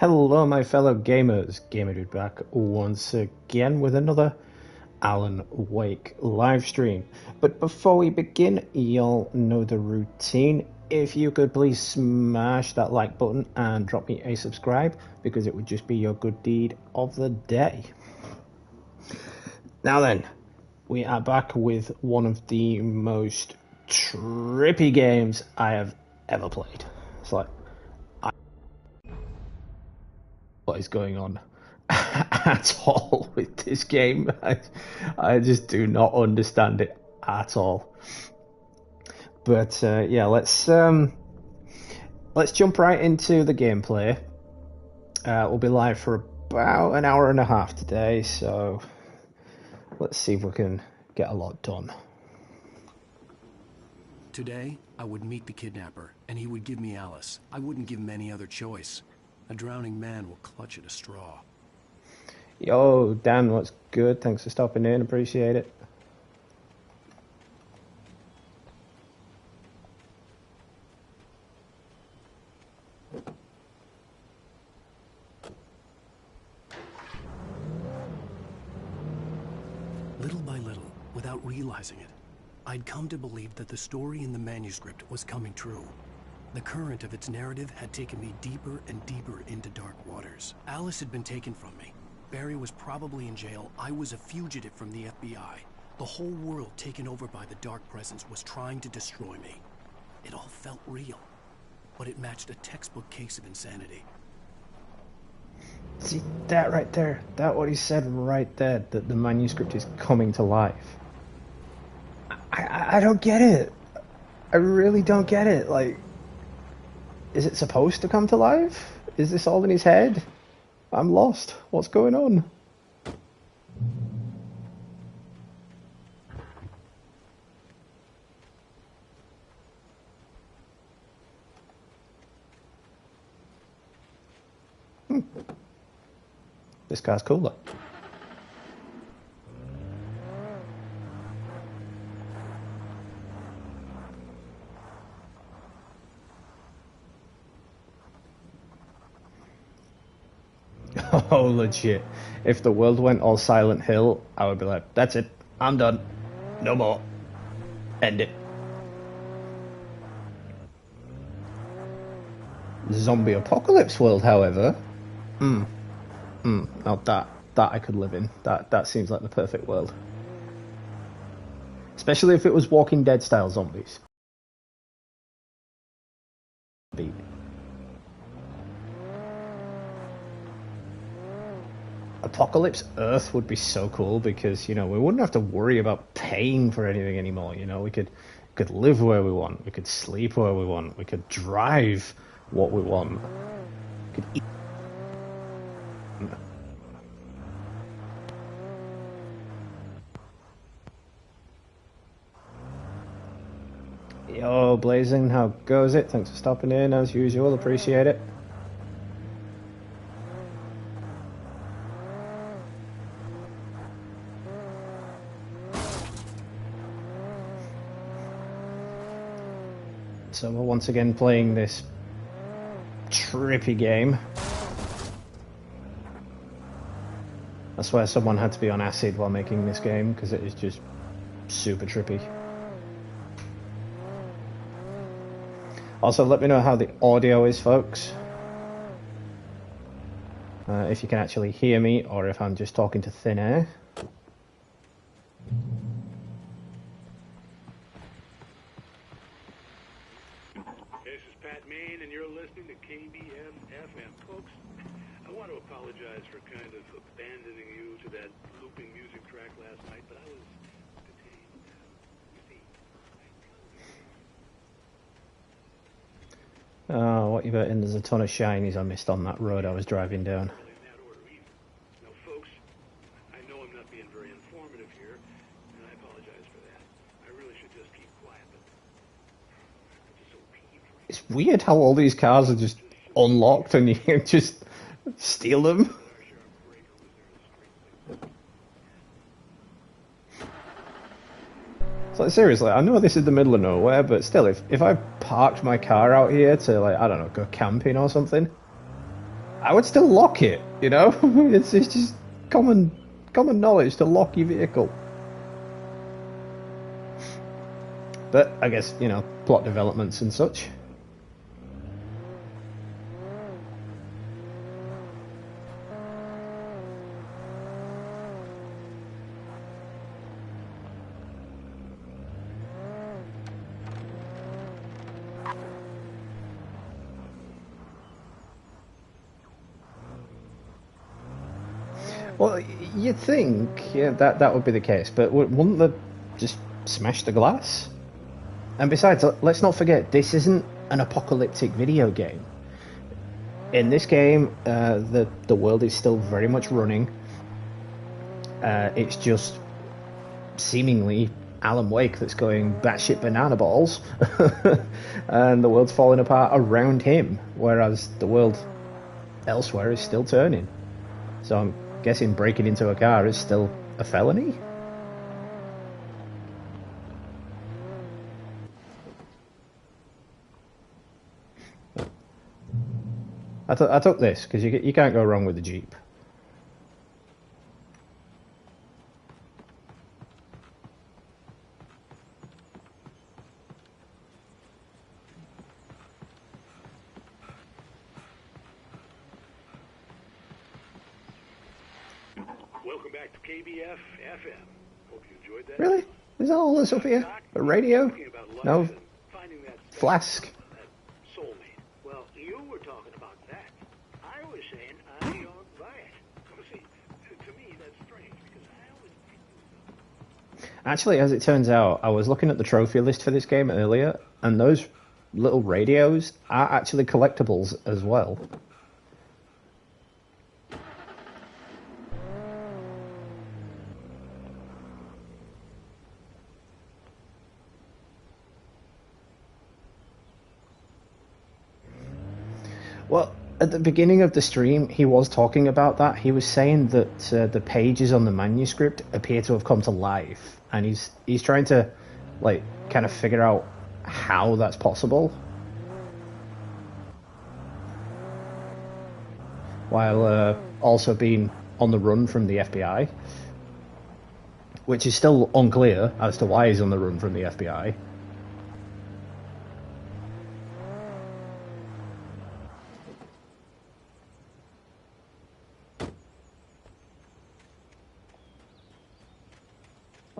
Hello, my fellow gamers. Gamer Dude back once again with another Alan Wake live stream. But before we begin, you'll know the routine. If you could please smash that like button and drop me a subscribe, because it would just be your good deed of the day. Now then, we are back with one of the most trippy games I have ever played. It's like, what is going on at all with this game? I just do not understand it at all. But yeah, let's jump right into the gameplay. We'll be live for about an hour and a half today, so let's see if we can get a lot done. Today, I would meet the kidnapper, and he would give me Alice. I wouldn't give him any other choice. A drowning man will clutch at a straw. Yo, Dan, what's good? Thanks for stopping in. Appreciate it. Little by little, without realizing it, I'd come to believe that the story in the manuscript was coming true. The current of its narrative had taken me deeper and deeper into dark waters. Alice had been taken from me. Barry was probably in jail. I was a fugitive from the FBI. The whole world taken over by the Dark Presence was trying to destroy me. It all felt real, but it matched a textbook case of insanity. See that right there? That what he said right there, that the manuscript is coming to life. I don't get it. I really don't get it. Like, is it supposed to come to life? Is this all in his head? I'm lost. What's going on? This car's cooler. Oh, legit. If the world went all Silent Hill, I would be like, that's it. I'm done. No more. End it. Zombie apocalypse world, however. Now that I could live in. That seems like the perfect world. Especially if it was Walking Dead style zombies. Apocalypse Earth would be so cool because, you know, we wouldn't have to worry about paying for anything anymore. You know, we could live where we want, we could sleep where we want, we could drive what we want, we could eat. Yo, Blazing, how goes it? Thanks for stopping in as usual, appreciate it. So we're once again playing this trippy game. I swear someone had to be on acid while making this game because it is just super trippy. Also, let me know how the audio is, folks. If you can actually hear me or if I'm just talking to thin air. Oh, what you betting? There's a ton of shinies I missed on that road I was driving down. Now, folks, I know I'm not being very informative here, and I apologize for that. I really should just keep quiet, but I'm just so peeved. It's weird how all these cars are just unlocked and you can just steal them. It's like, seriously, I know this is the middle of nowhere, but still, if I parked my car out here to, like, I don't know, go camping or something, I would still lock it, you know? It's just common knowledge to lock your vehicle. But I guess, you know, plot developments and such. Well, you'd think, yeah, that would be the case, but wouldn't they just smash the glass? And besides, let's not forget, this isn't an apocalyptic video game. In this game, the world is still very much running. It's just seemingly Alan Wake that's going batshit banana balls, and the world's falling apart around him, whereas the world elsewhere is still turning. So I'm guessing breaking into a car is still a felony? I took this, because you can't go wrong with the Jeep. Welcome back to KBF FM. Hope you enjoyed that. Really? Is that all that's up here? A radio? Talking about life No and finding that flask? that soulmate. Well, you were talking about that. I was saying I don't buy it. Well, see, to me that's strange because I always. Actually, as it turns out, I was looking at the trophy list for this game earlier, and those little radios are actually collectibles as well. Well, at the beginning of the stream, he was talking about that. He was saying that the pages on the manuscript appear to have come to life, and he's trying to, like, kind of figure out how that's possible, while also being on the run from the FBI, which is still unclear as to why he's on the run from the FBI.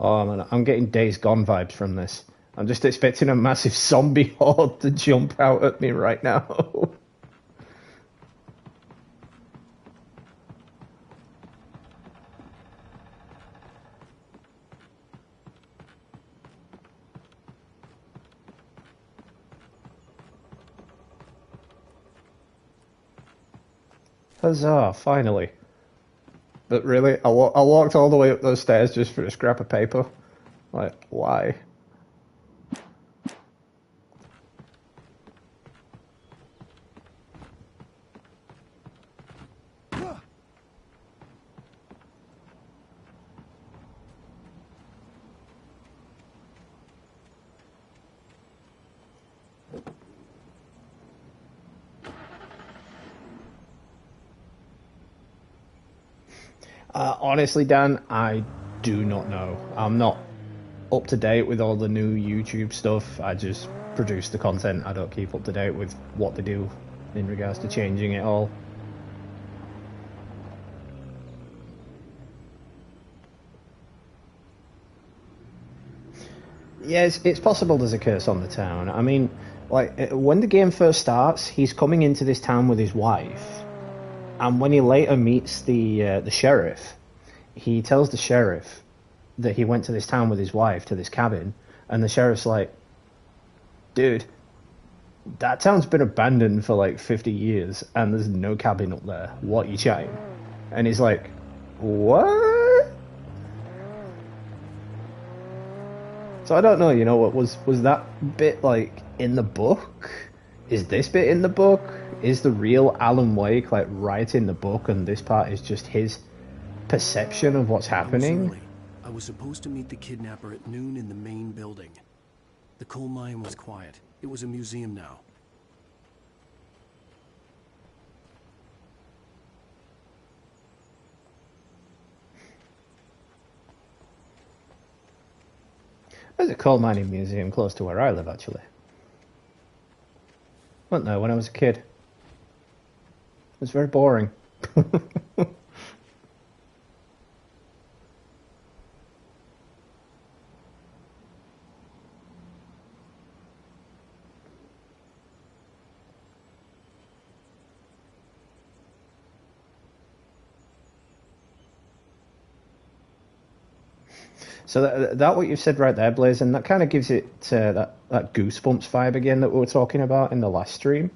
Oh man, I'm getting Days Gone vibes from this. I'm just expecting a massive zombie horde to jump out at me right now. Huzzah, finally. But really, I walked all the way up those stairs just for a scrap of paper. Like, why? Honestly, Dan, I do not know. I'm not up to date with all the new YouTube stuff. I just produce the content. I don't keep up to date with what they do in regards to changing it all. Yeah, it's possible there's a curse on the town. I mean, like, when the game first starts, he's coming into this town with his wife, and when he later meets the sheriff, he tells the sheriff that he went to this town with his wife, to this cabin, and the sheriff's like, dude, that town's been abandoned for like 50 years, and there's no cabin up there. What you chatting? And he's like, what? So I don't know, you know, what was that bit like in the book? Is this bit in the book? Is the real Alan Wake like right in the book, and this part is just his perception of what's happening? I was supposed to meet the kidnapper at noon in the main building. The coal mine was quiet. It was a museum now. There's a coal mining museum close to where I live, actually. Went there when I was a kid. It was very boring. So that what you said right there, Blaze, and that kind of gives it that Goosebumps vibe again that we were talking about in the last stream.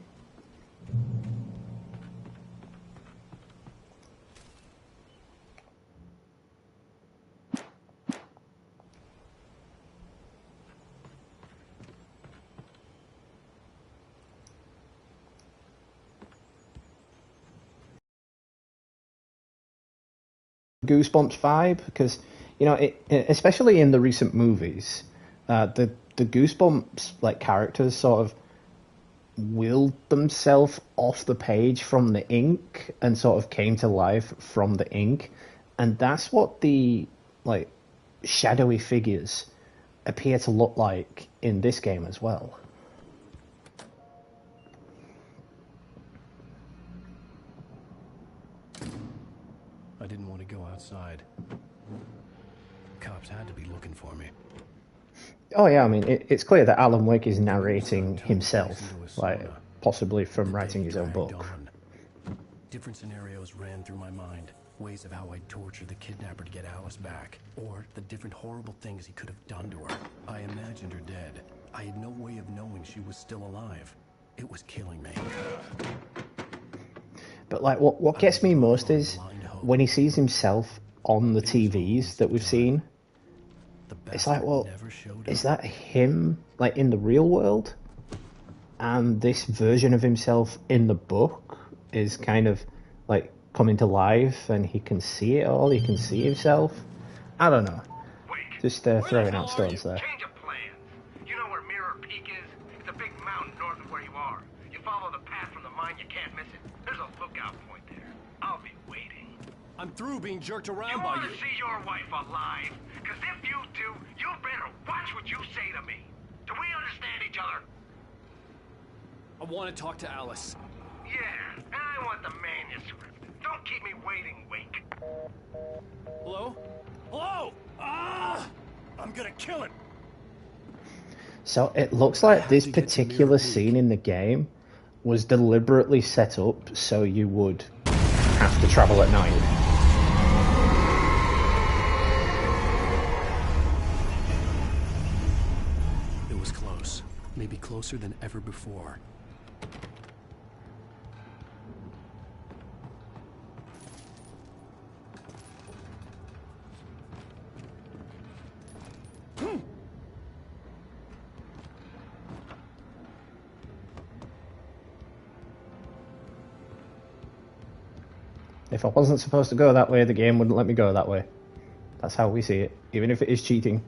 Goosebumps vibe, because especially in the recent movies, the Goosebumps like characters sort of willed themselves off the page from the ink and sort of came to life from the ink, and that's what the like shadowy figures appear to look like in this game as well. I didn't want to go outside. Cops had to be looking for me. Oh yeah, I mean it's clear that Alan Wake is narrating himself, like possibly from writing his own book. Different scenarios ran through my mind. Ways of how I'd torture the kidnapper to get Alice back. Or the different horrible things he could have done to her. I imagined her dead. I had no way of knowing she was still alive. It was killing me. But like what gets me most is when he sees himself on the TVs that we've seen. It's like, well, is that him like in the real world? And this version of himself in the book is kind of like coming to life and he can see it all, he can see himself. I don't know. Just throwing out stones there. Change of plans. You know where Mirror Peak is? It's a big mountain north of where you are. You follow the path from the mine, you can't miss it. There's a lookout point there. I'll be waiting. I'm through being jerked around You by want you. to see your wife alive? Because if you do, you better watch what you say to me. Do we understand each other? I want to talk to Alice. Yeah, and I want the manuscript. Don't keep me waiting, Wake. Hello? Hello? Ah! I'm gonna kill him. So it looks like this particular scene in the game was deliberately set up so you would have to travel at night. It was close. Maybe closer than ever before. If I wasn't supposed to go that way, the game wouldn't let me go that way. That's how we see it, even if it is cheating.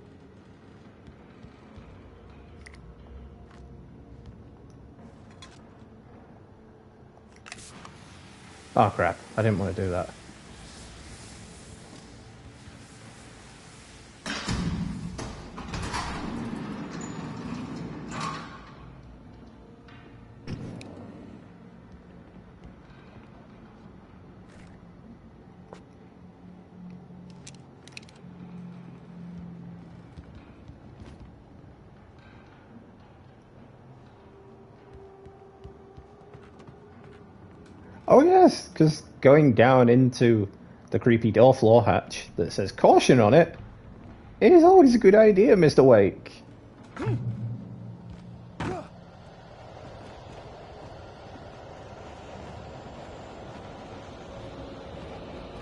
Oh crap, I didn't want to do that. Oh yes, because going down into the creepy door floor hatch that says caution on it is always a good idea, Mr. Wake.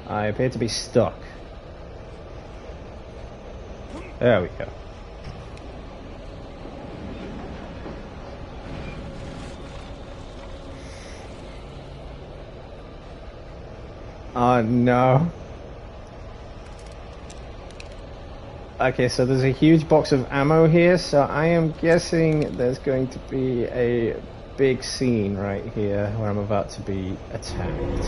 I appear to be stuck. There we go. Oh no. Okay, so there's a huge box of ammo here, so I am guessing there's going to be a big scene right here where I'm about to be attacked.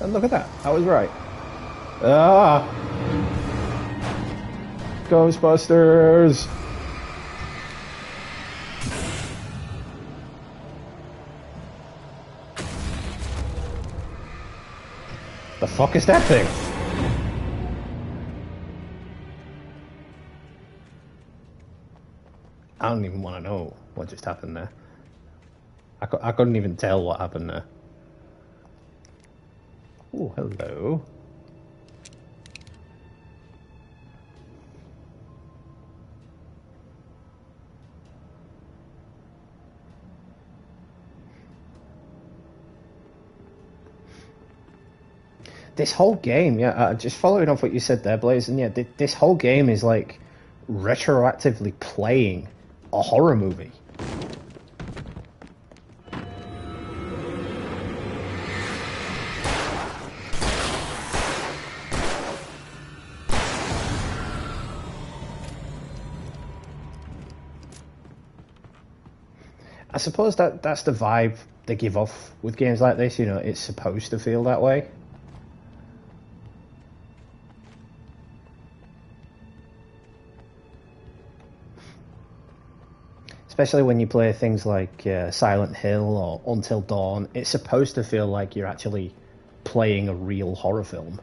And look at that. I was right. Ah! Ghostbusters! The fuck is that thing? I don't even want to know what just happened there. I couldn't even tell what happened there. Oh, hello. This whole game, yeah, just following off what you said there, Blaze, and yeah, this whole game is like retroactively playing a horror movie. I suppose that's the vibe they give off with games like this, you know, it's supposed to feel that way. Especially when you play things like Silent Hill or Until Dawn, it's supposed to feel like you're actually playing a real horror film.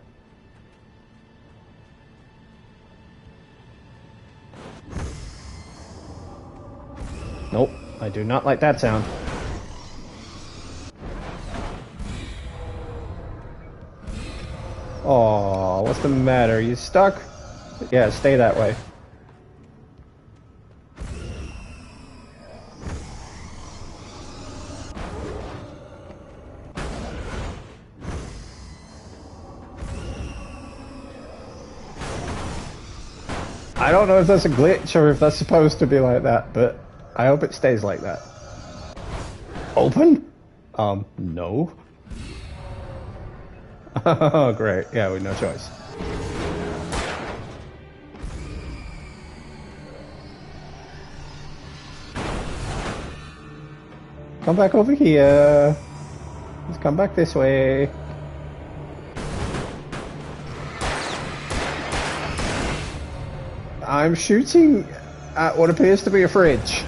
Nope, I do not like that sound. Oh, what's the matter? You stuck? Yeah, stay that way. I don't know if that's a glitch or if that's supposed to be like that, but I hope it stays like that. Open? No. Oh, great. Yeah, with no choice. Come back over here. Let's come back this way. I'm shooting at what appears to be a fridge.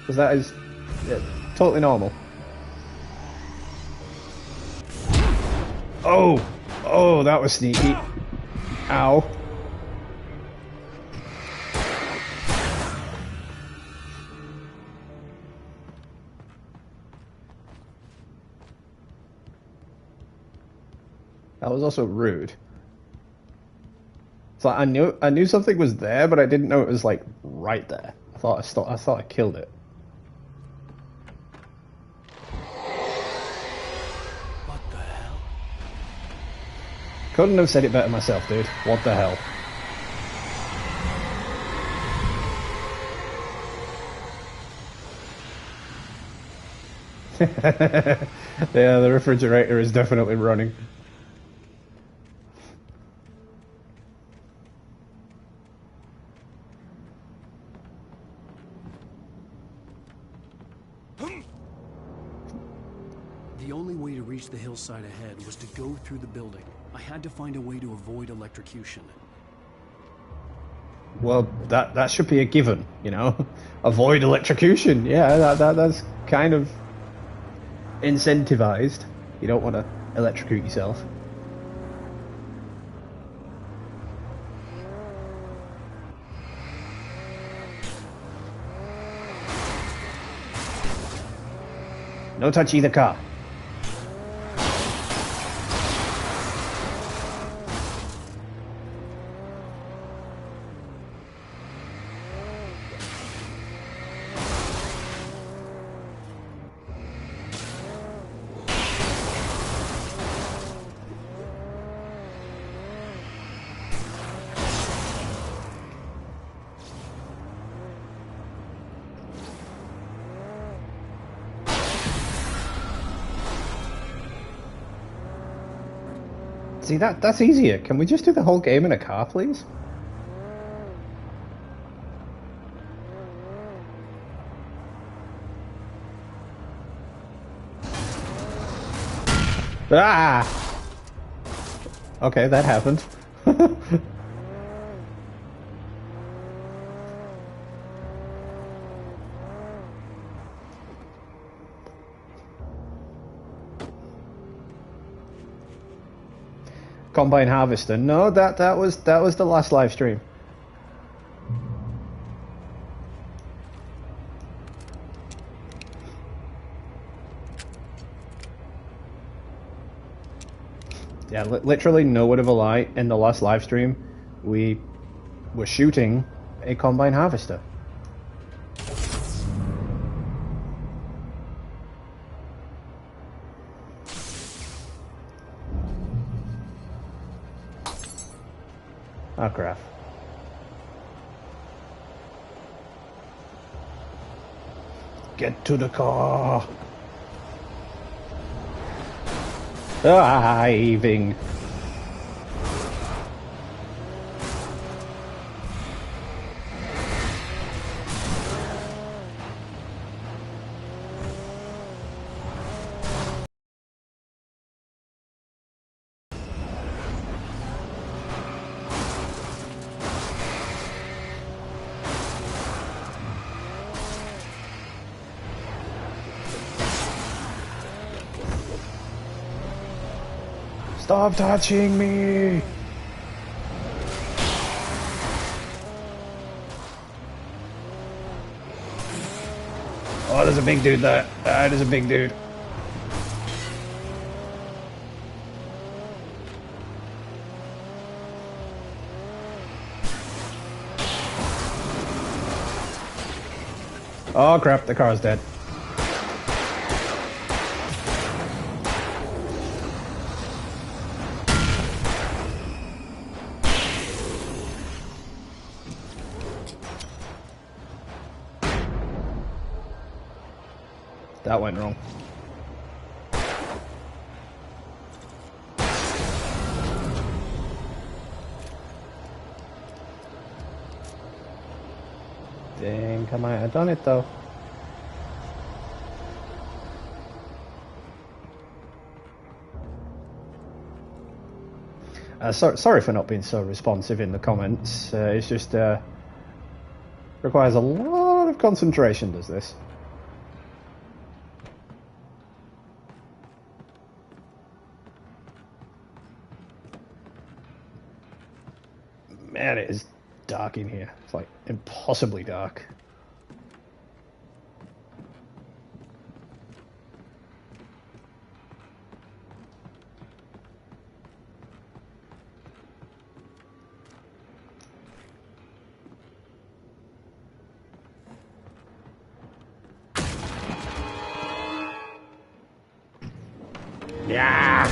Because that is totally normal. Oh! Oh, that was sneaky. Ow. That was also rude. So I knew something was there, but I didn't know it was like right there. I thought I killed it. What the hell? Couldn't have said it better myself, dude. What the hell? Yeah, the refrigerator is definitely running. The only way to reach the hillside ahead was to go through the building. I had to find a way to avoid electrocution. Well, that should be a given, you know? Avoid electrocution. Yeah, that's kind of incentivized. You don't want to electrocute yourself. No touch either car. See, that's easier. Can we just do the whole game in a car, please? Ah! Okay, that happened. Combine harvester. No, that was the last live stream. Yeah, literally no word of a lie. In the last live stream, we were shooting a combine harvester. Oh crap. Get to the car. Diving. Stop touching me! Oh, there's a big dude there. There's a big dude. Oh crap, the car's dead. That went wrong. Think I might have done it though. Sorry for not being so responsive in the comments. It's just requires a lot of concentration, does this? Man, it is dark in here. It's like impossibly dark. Yeah.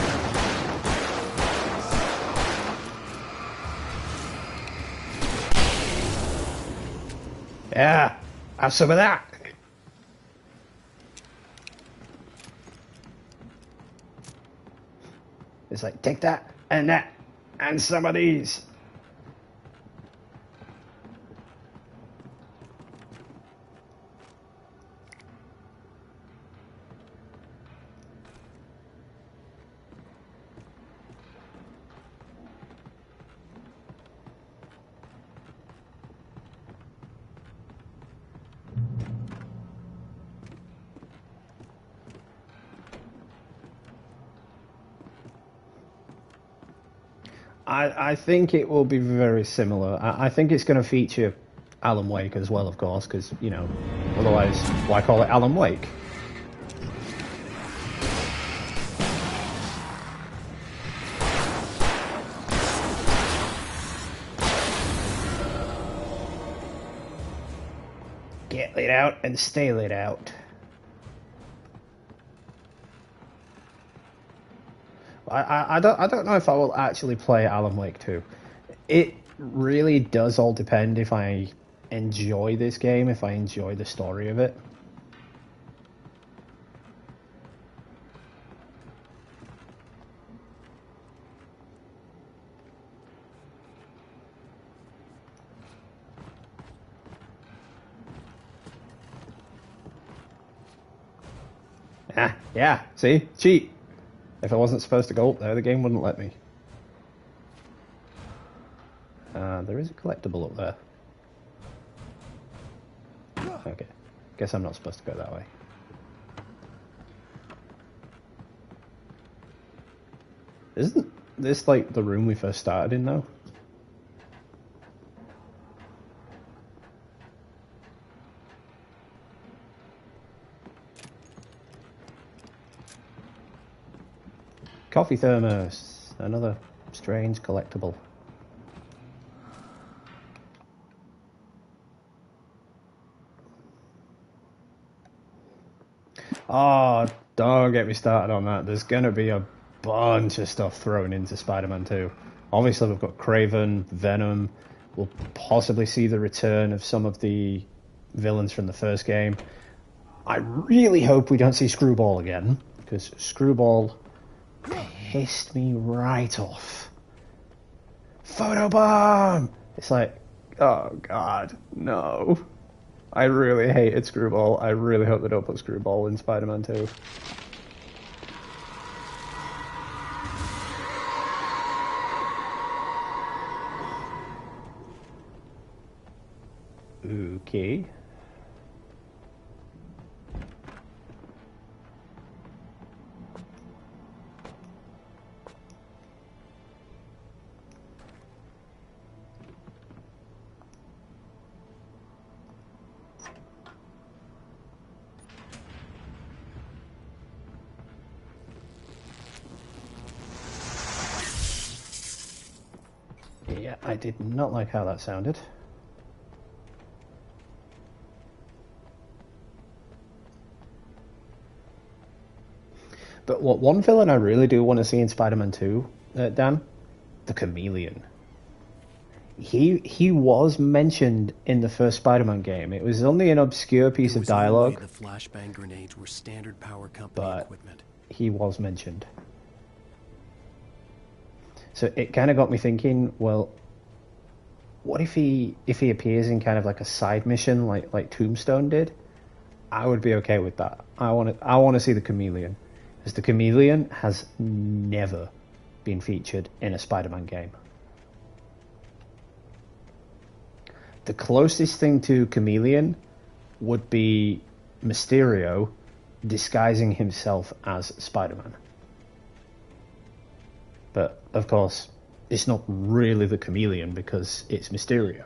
Yeah. Have some of that. It's like, take that and some of these. I think it will be very similar. I think it's going to feature Alan Wake as well, of course, because, you know, otherwise, why call it Alan Wake? Get laid out and stay laid out. I don't know if I will actually play Alan Wake 2. It really does all depend if I enjoy this game, if I enjoy the story of it. Yeah, see? Cheat. If I wasn't supposed to go up there, the game wouldn't let me. There is a collectible up there. Okay. Guess I'm not supposed to go that way. Isn't this like the room we first started in though? Coffee thermos, another strange collectible. Oh, don't get me started on that. There's going to be a bunch of stuff thrown into Spider-Man 2. Obviously, we've got Kraven, Venom. We'll possibly see the return of some of the villains from the first game. I really hope we don't see Screwball again, because Screwball pissed me right off. Photobomb! It's like, oh god, no. I really hated Screwball. I really hope they don't put Screwball in Spider-Man 2. Okay. Yeah, I did not like how that sounded. But what one villain I really do want to see in Spider-Man 2, Dan? The Chameleon. He was mentioned in the first Spider-Man game. It was only an obscure piece of dialogue. The flashbang grenades were standard power company but equipment. He was mentioned. So it kind of got me thinking, well, what if he appears in kind of like a side mission like Tombstone did? I would be okay with that. I want to see the Chameleon, because the Chameleon has never been featured in a Spider-Man game. The closest thing to Chameleon would be Mysterio disguising himself as Spider-Man. But, of course, it's not really the Chameleon because it's Mysterio.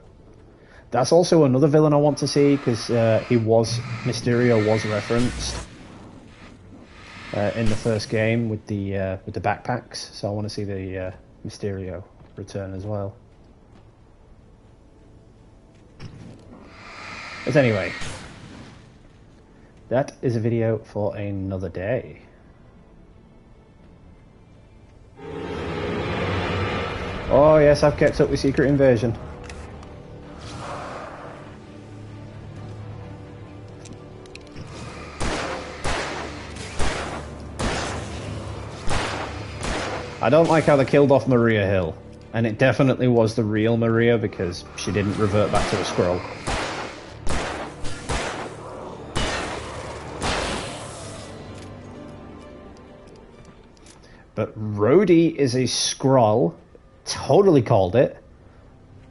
That's also another villain I want to see, because Mysterio was referenced in the first game with the backpacks, so I want to see the Mysterio return as well. But anyway, that is a video for another day. Oh yes, I've kept up with Secret Invasion. I don't like how they killed off Maria Hill, and it definitely was the real Maria because she didn't revert back to a Skrull. But Rhodey is a Skrull, totally called it,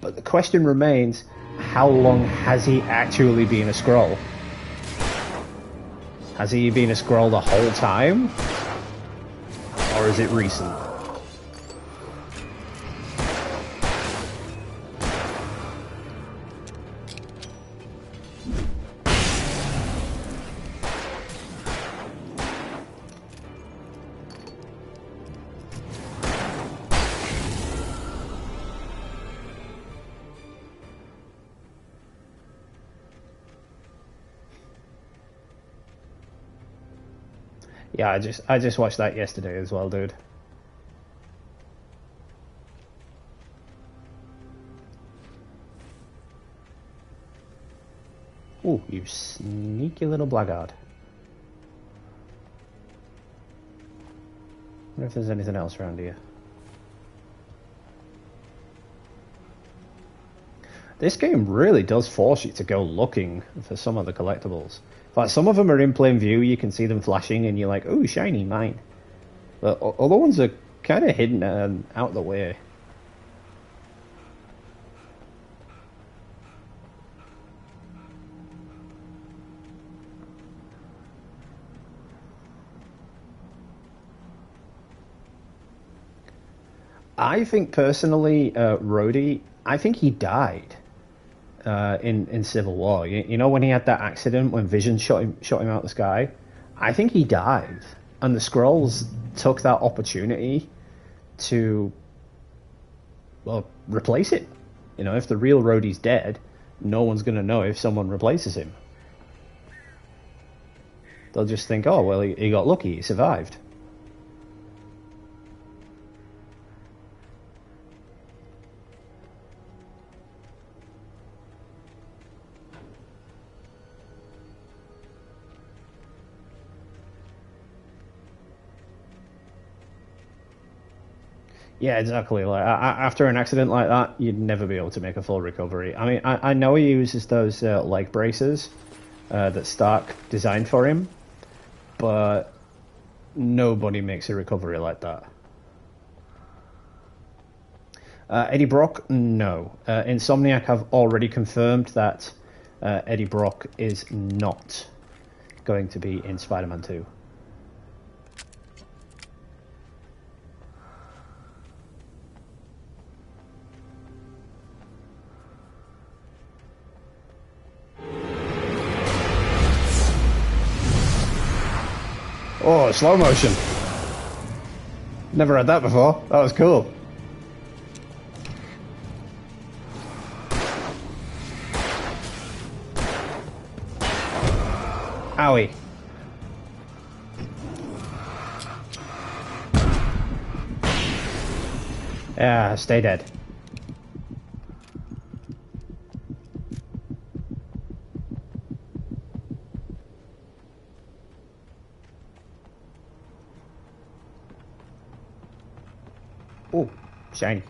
but the question remains, how long has he actually been a Skrull? Has he been a Skrull the whole time? Or is it recent? Yeah, I just watched that yesterday as well, dude. Ooh, you sneaky little blackguard. Wonder if there's anything else around here. This game really does force you to go looking for some of the collectibles. In fact, some of them are in plain view, you can see them flashing and you're like, ooh, shiny, mine. But other ones are kind of hidden and out of the way. I think personally, Rhodey, I think he died in Civil War. You know when he had that accident when Vision shot him out the sky. I think he died, and the Skrulls took that opportunity to, well, replace it. You know, if the real Rhodey's dead, no one's going to know if someone replaces him. They'll just think, oh well, he got lucky, he survived. Yeah, exactly. Like after an accident like that, you'd never be able to make a full recovery. I mean, I know he uses those leg braces that Stark designed for him, but nobody makes a recovery like that. Eddie Brock, no. Insomniac have already confirmed that Eddie Brock is not going to be in Spider-Man 2. Oh, slow motion. Never had that before. That was cool. Owie. Yeah, stay dead. Oh, shiny.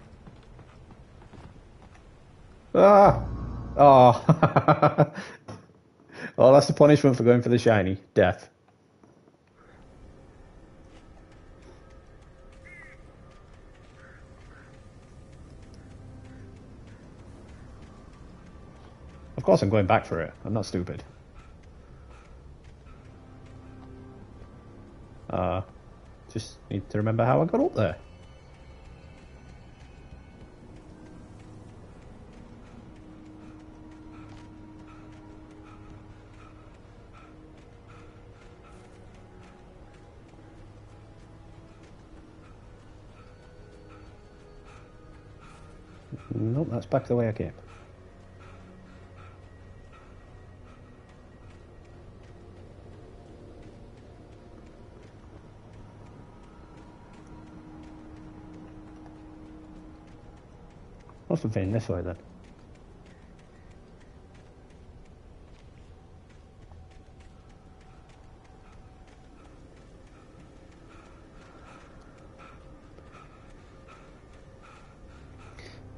Ah! Oh. Oh, that's the punishment for going for the shiny. Death. Of course I'm going back for it. I'm not stupid. Just need to remember how I got up there. Nope, that's back the way I came. Must have been this way then.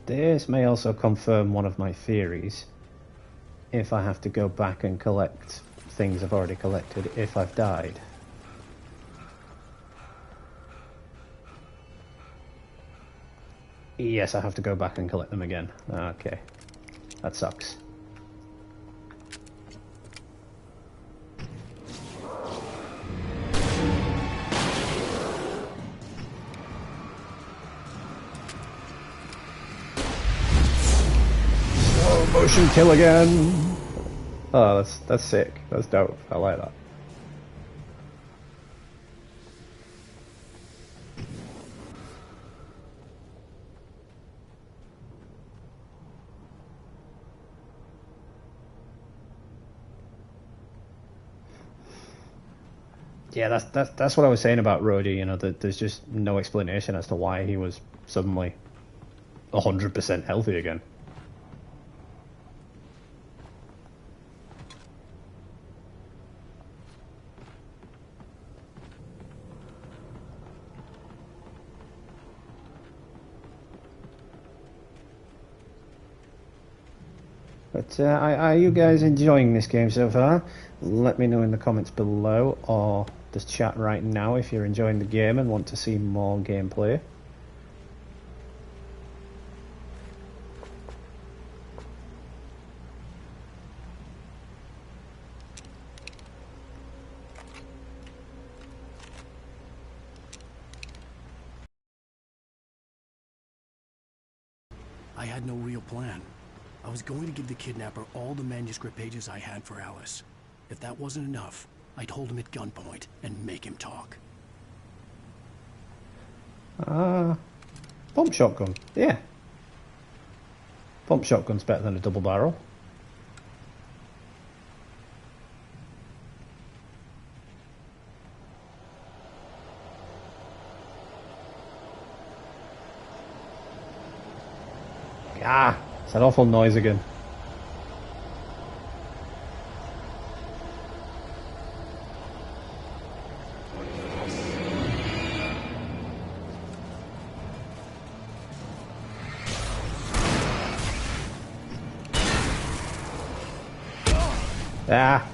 This may also confirm one of my theories. If I have to go back and collect things I've already collected if I've died. Yes, I have to go back and collect them again. Okay. That sucks. Slow motion kill again! Oh, that's sick. That's dope. I like that. Yeah, that's what I was saying about Rhodey. You know, that there's just no explanation as to why he was suddenly 100% healthy again. But are you guys enjoying this game so far? Let me know in the comments below, or the chat right now if you're enjoying the game and want to see more gameplay. I had no real plan. I was going to give the kidnapper all the manuscript pages I had for Alice. If that wasn't enough, I'd hold him at gunpoint and make him talk. Pump shotgun. Yeah. Pump shotgun's better than a double barrel. Ah, it's that awful noise again. Ah.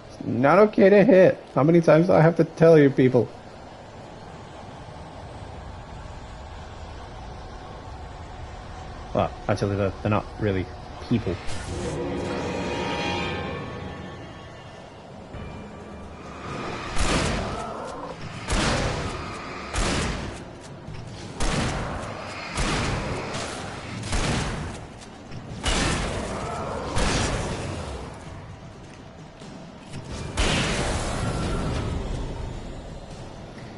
It's not okay to hit. How many times do I have to tell you people? Well, actually, they're not really people.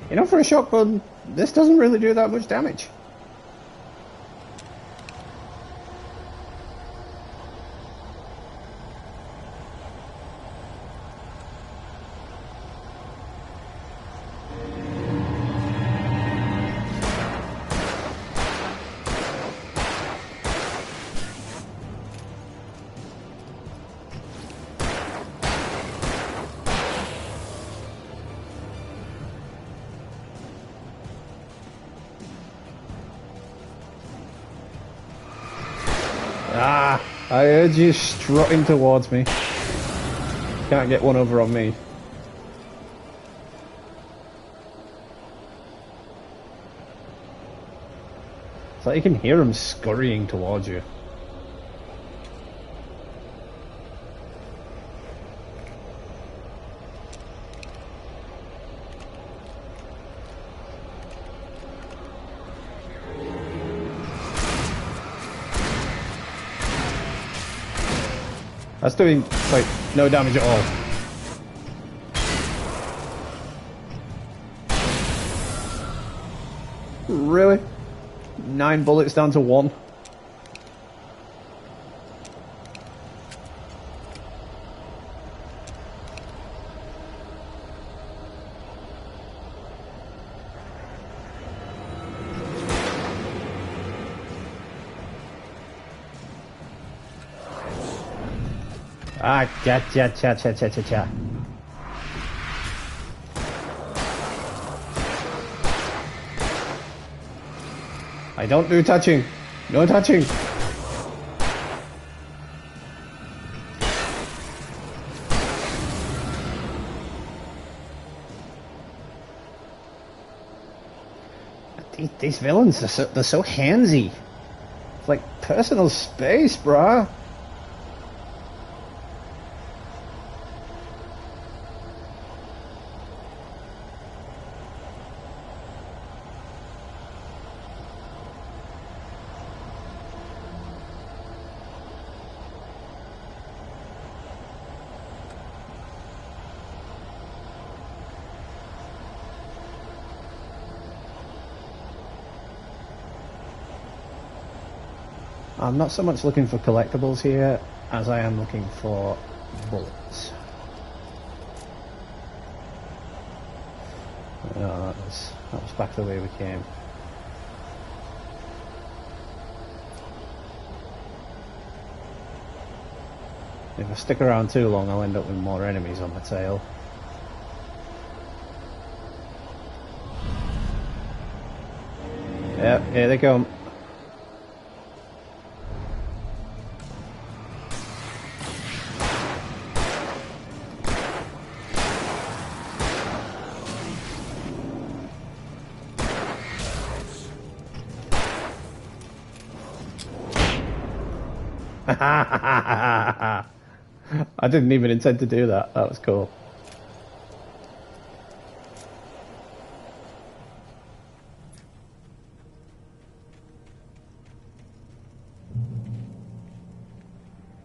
You know, for a shotgun, this doesn't really do that much damage. Ah, I heard you strutting towards me. Can't get one over on me. It's like you can hear him scurrying towards you. That's doing, like, no damage at all. Really? 9 bullets down to 1. Ah, cha. I don't do touching. No touching. These villains, they're so handsy. It's like personal space, bruh. I'm not so much looking for collectibles here as I am looking for bullets. Oh, that was back the way we came. If I stick around too long, I'll end up with more enemies on my tail. Yep, here they come. I didn't even intend to do that. That was cool.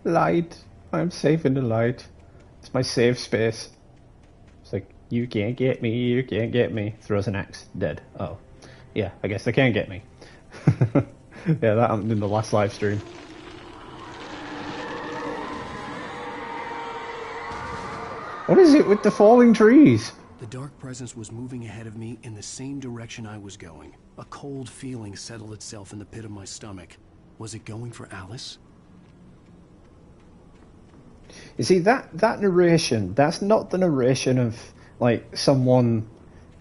Light. I'm safe in the light. It's my safe space. It's like, you can't get me, you can't get me. Throws an axe. Dead. Oh. Yeah, I guess they can't get me. Yeah, that happened in the last live stream. What is it with the falling trees? The dark presence was moving ahead of me in the same direction I was going. A cold feeling settled itself in the pit of my stomach. Was it going for Alice? You see, that narration, that's not the narration of, like, someone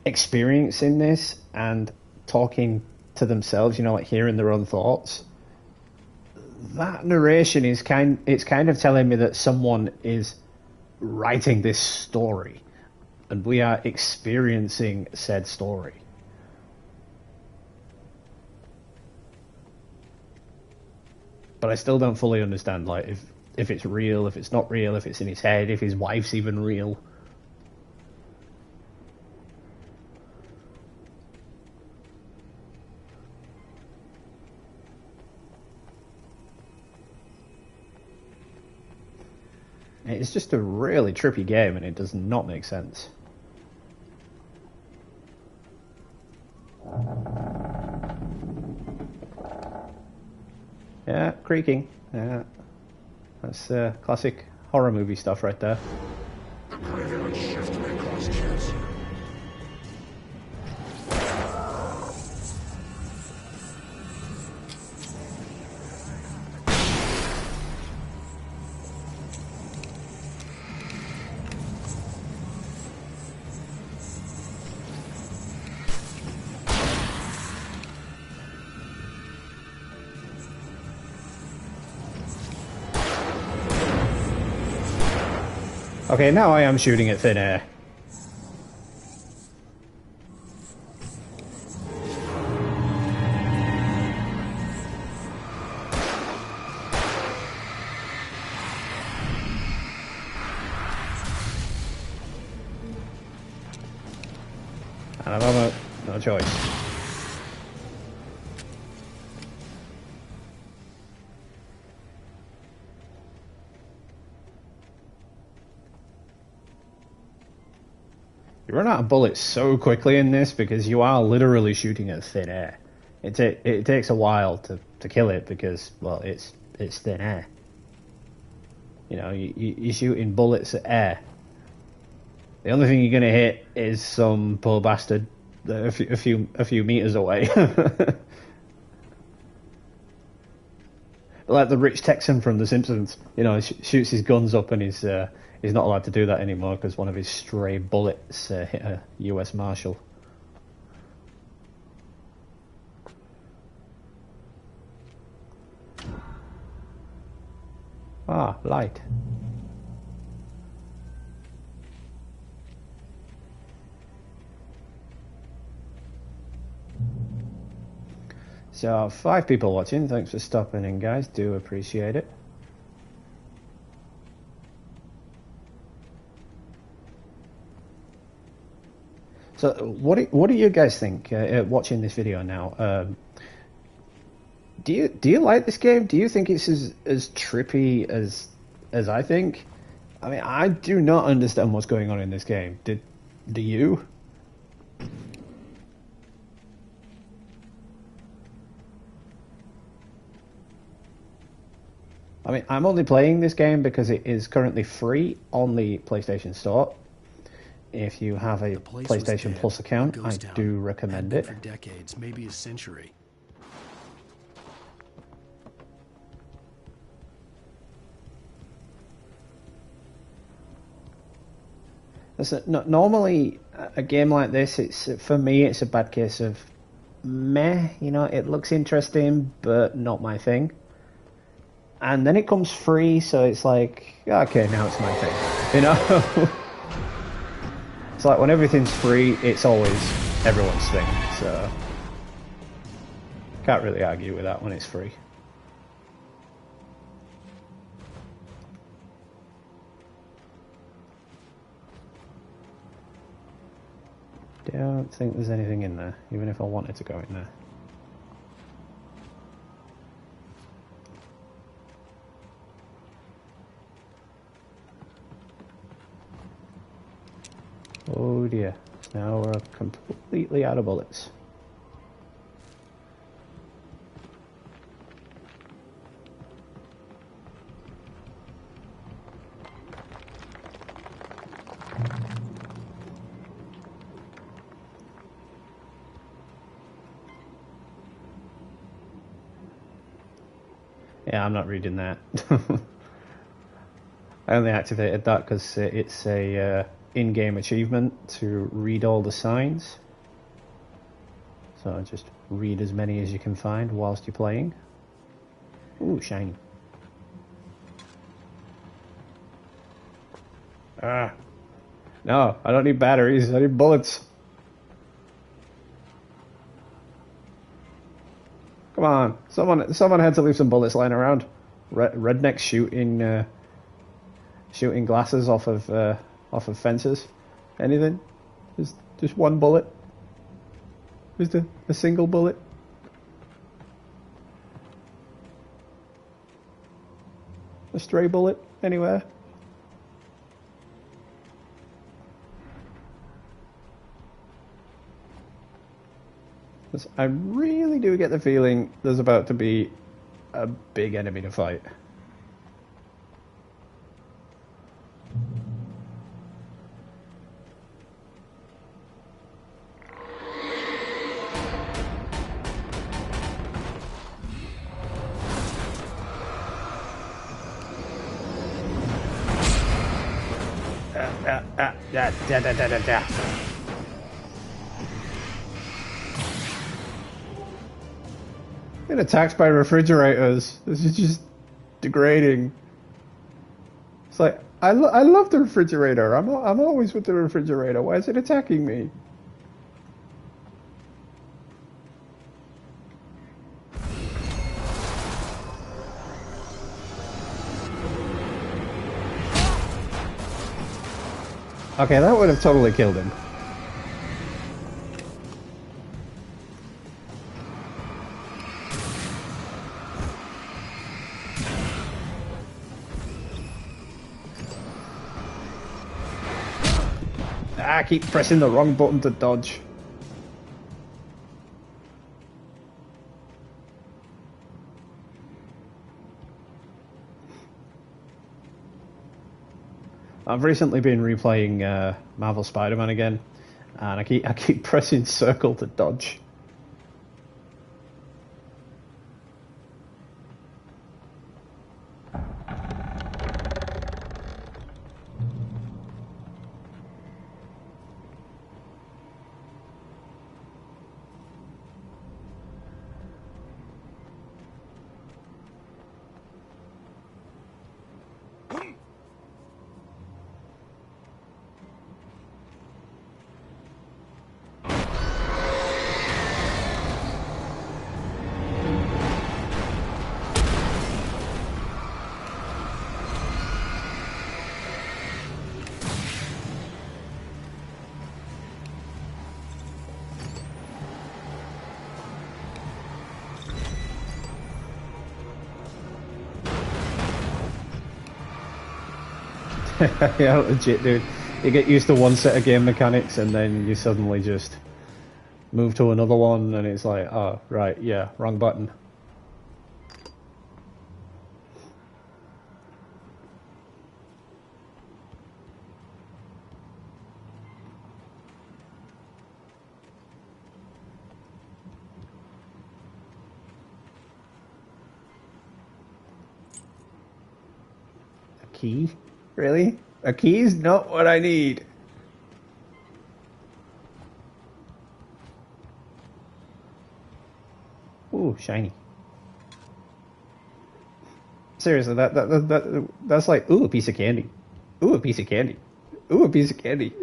experiencing this and talking to themselves, you know, like hearing their own thoughts. That narration is kind of telling me that someone is writing this story and we are experiencing said story. But I still don't fully understand, like, if it's real, if it's not real, if it's in his head, if his wife's even real. It's just a really trippy game and it does not make sense. Yeah, creaking. Yeah. That's classic horror movie stuff right there. The graveyard shift may cause tears. Okay, now I am shooting at thin air. And I've no choice. You run out of bullets so quickly in this because you are literally shooting at thin air. It takes a while to kill it because, well, it's thin air. You know, you're shooting bullets at air. The only thing you're gonna hit is some poor bastard a few meters away. Like the rich Texan from The Simpsons, you know, shoots his guns up and he's not allowed to do that anymore because one of his stray bullets hit a U.S. Marshal. Ah, light. So, 5 people watching. Thanks for stopping in, guys. Do appreciate it. So, what do you guys think watching this video now? Do you like this game? Do you think it's as trippy as I think? I mean, I do not understand what's going on in this game. Do you? I mean, I'm only playing this game because it is currently free on the PlayStation Store. If you have a PlayStation Plus account, I do recommend it. For decades, maybe a century. Normally, a game like this, for me, it's a bad case of meh. You know, it looks interesting, but not my thing. And then it comes free, so it's like, okay, now it's my thing. You know? It's like when everything's free, it's always everyone's thing, so can't really argue with that when it's free. don't think there's anything in there, even if I wanted to go in there. Oh dear, now we're completely out of bullets. Yeah, I'm not reading that. I only activated that because it's a in-game achievement to read all the signs. So just read as many as you can find whilst you're playing. Ooh, shiny. Ah. No, I don't need batteries, I need bullets. Come on, someone had to leave some bullets lying around. Rednecks shooting glasses off of fences. Anything? Just one bullet. Just a single bullet. A stray bullet anywhere. I really do get the feeling there's about to be a big enemy to fight. Been attacked by refrigerators. This is just degrading. It's like I love the refrigerator. I'm always with the refrigerator. Why is it attacking me? Okay, that would have totally killed him. I keep pressing the wrong button to dodge. I've recently been replaying Marvel Spider-Man again, and I keep pressing circle to dodge. Yeah, legit, dude. You get used to one set of game mechanics and then you suddenly just move to another one and it's like, oh, right, yeah, wrong button. A key? Really? A key's not what I need. Ooh, shiny. Seriously, that's like, ooh, a piece of candy. Ooh, a piece of candy. Ooh, a piece of candy.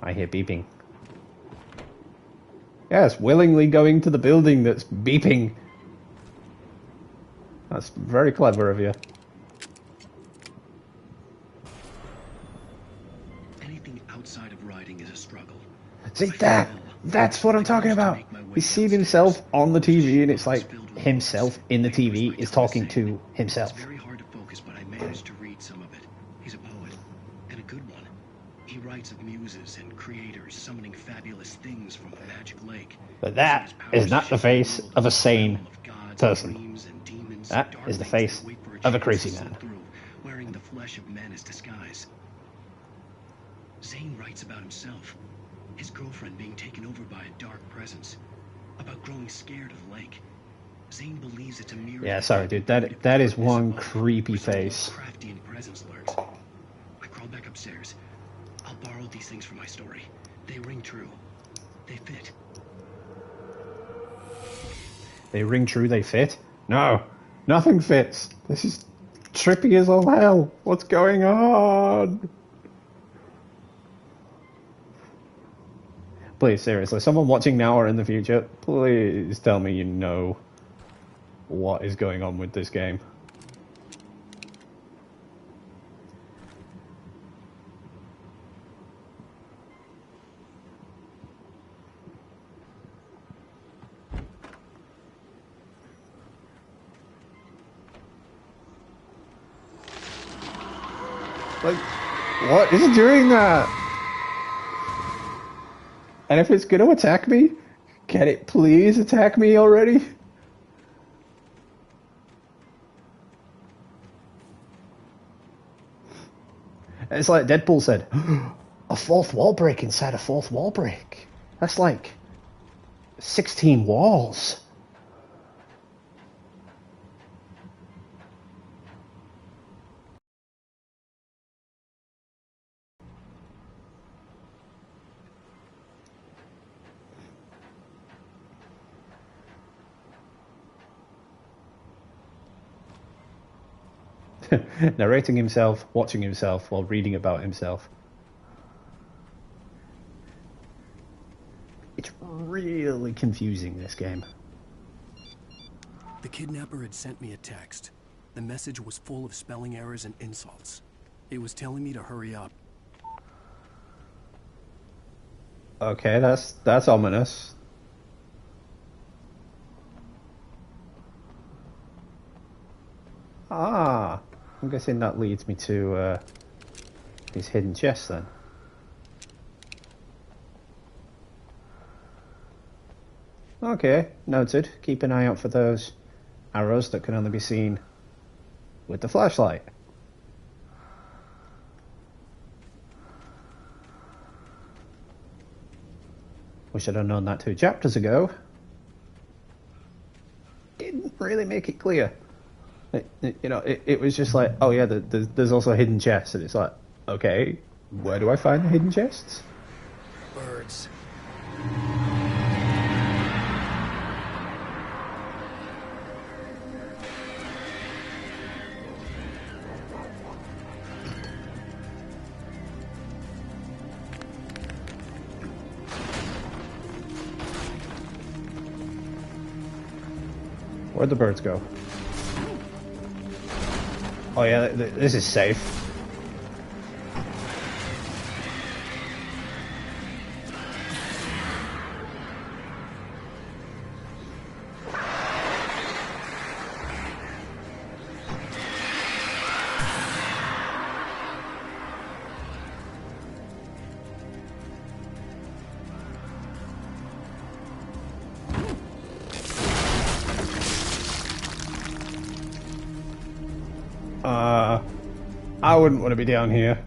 I hear beeping. Yes, willingly going to the building that's beeping. That's very clever of you. Anything outside of riding is a struggle. See that's what I'm talking about. He's seen himself on the TV, and it's like himself in the TV is talking to himself. It's very hard to focus, but I managed to read some of it. He's a poet, and a good one. He writes of muses and creators summoning fabulous things from a magic lake. But that is not the face of a sane person. That is the face of a crazy man. Wearing the flesh of men as disguise. Zane writes about himself, his girlfriend being taken over by a dark presence, about growing scared of the lake. Zane believes it's a mirror. Yeah, sorry, dude. That is one creepy face. Crafty and presence lurks. I crawled back upstairs. I'll borrow these things for my story. They ring true. They fit. They ring true, they fit? No, nothing fits. This is trippy as all hell. What's going on? Please, seriously, someone watching now or in the future, please tell me you know what is going on with this game. Like, what is doing that? And if it's gonna attack me, can it please attack me already? It's like Deadpool said, a fourth wall break inside a fourth wall break. That's like 16 walls. Narrating himself, watching himself, while reading about himself. It's really confusing, this game. The kidnapper had sent me a text. The message was full of spelling errors and insults. It was telling me to hurry up. Okay, that's ominous. Ah, I'm guessing that leads me to his hidden chest then. Okay, noted. Keep an eye out for those arrows that can only be seen with the flashlight. Wish I'd have known that 2 chapters ago. Didn't really make it clear. It was just like, oh yeah, there's also a hidden chest, and it's like, okay, where do I find the hidden chests? Birds. Where'd the birds go? Oh yeah, this is safe. I wouldn't want to be down here.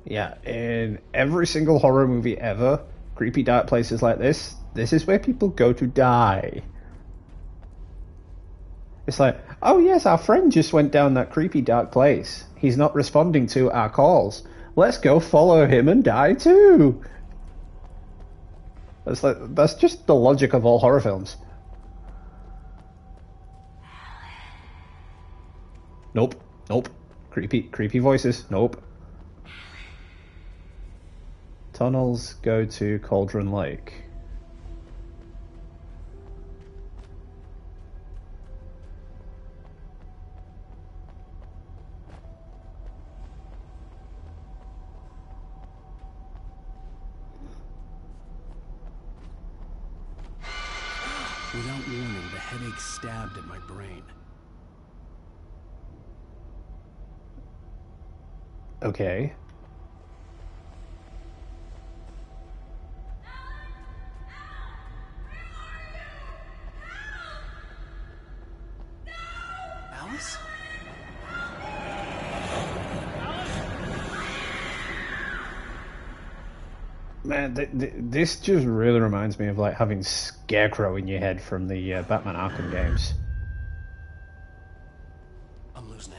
Yeah, in every single horror movie ever, creepy dark places like this is where people go to die. It's like, oh yes, our friend just went down that creepy dark place. He's not responding to our calls. Let's go follow him and die too. That's just the logic of all horror films. Nope. Creepy voices. Nope. Tunnels go to Cauldron Lake. Without warning, the headache stabbed at my brain. Okay. Alice? Man, this just really reminds me of like having Scarecrow in your head from the Batman Arkham games. I'm losing it.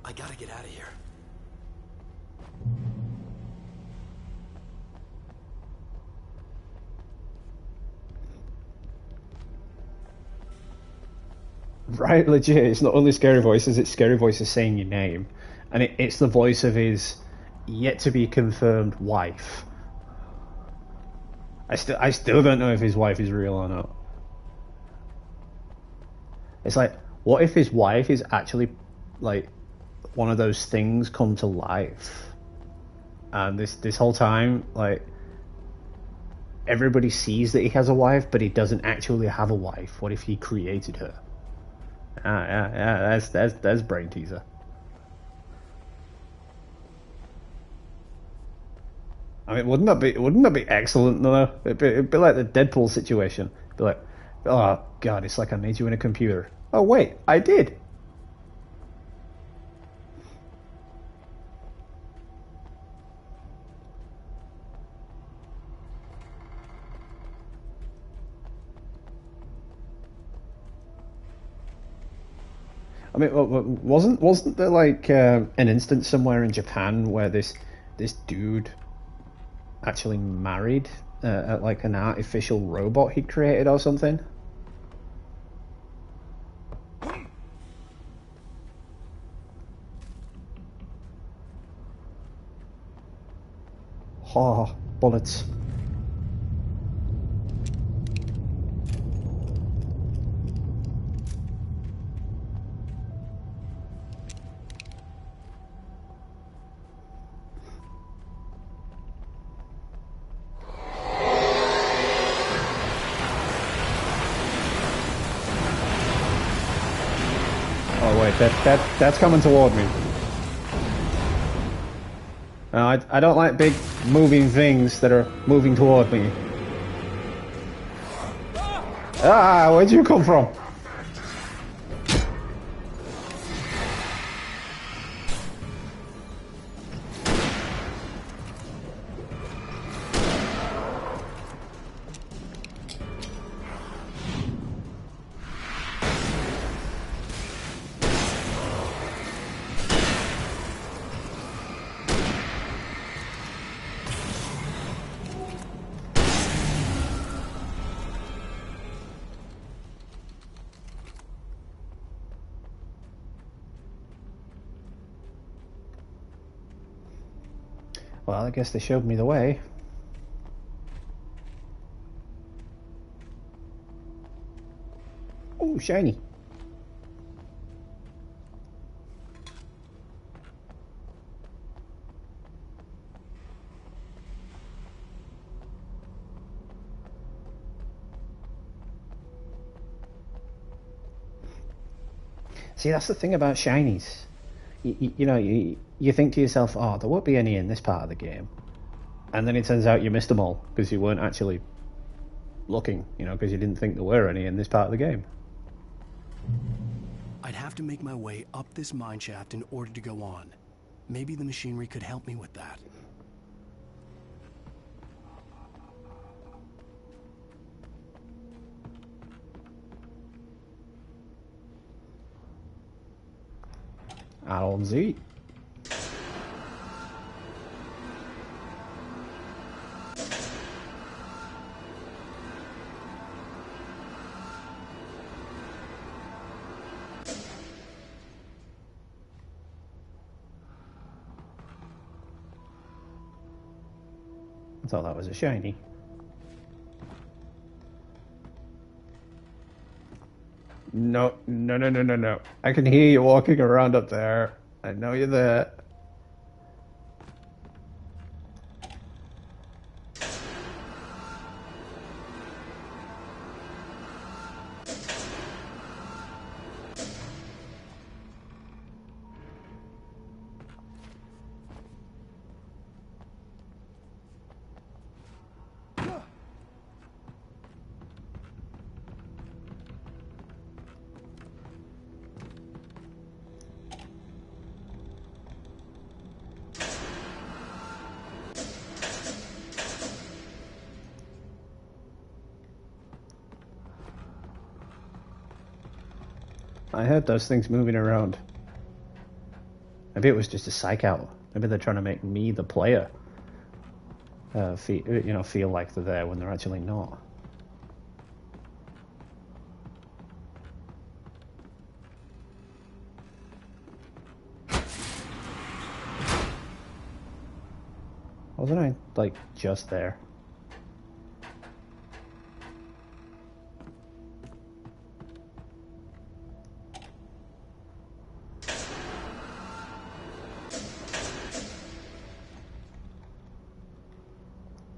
I gotta get out of here. Right, legit. It's not only scary voices; it's scary voices saying your name, and it's the voice of his yet to be confirmed wife. I still don't know if his wife is real or not. It's like, what if his wife is actually like one of those things come to life, and this whole time, like, everybody sees that he has a wife, but he doesn't actually have a wife. What if he created her? Yeah. That's brain teaser. I mean, wouldn't that be excellent though? It'd be like the Deadpool situation. It'd be like, oh god, it's like I made you in a computer. Oh wait, I did. I mean, wasn't there like an instance somewhere in Japan where this dude actually married like an artificial robot he'd created or something? Oh, bullets. Oh wait, that's coming toward me. I don't like big moving things that are moving toward me. Ah, where'd you come from? Well, I guess they showed me the way. Oh, shiny. See, that's the thing about shinies. You think to yourself, oh, there won't be any in this part of the game. And then it turns out you missed them all because you weren't actually looking, because you didn't think there were any in this part of the game. I'd have to make my way up this mine shaft in order to go on. Maybe the machinery could help me with that. I'll see. I thought that was a shiny. No, no, no, no, no, no. I can hear you walking around up there. I know you're there. I heard those things moving around. Maybe it was just a psych out. Maybe they're trying to make me, the player, feel like they're there when they're actually not. Wasn't I, like, just there?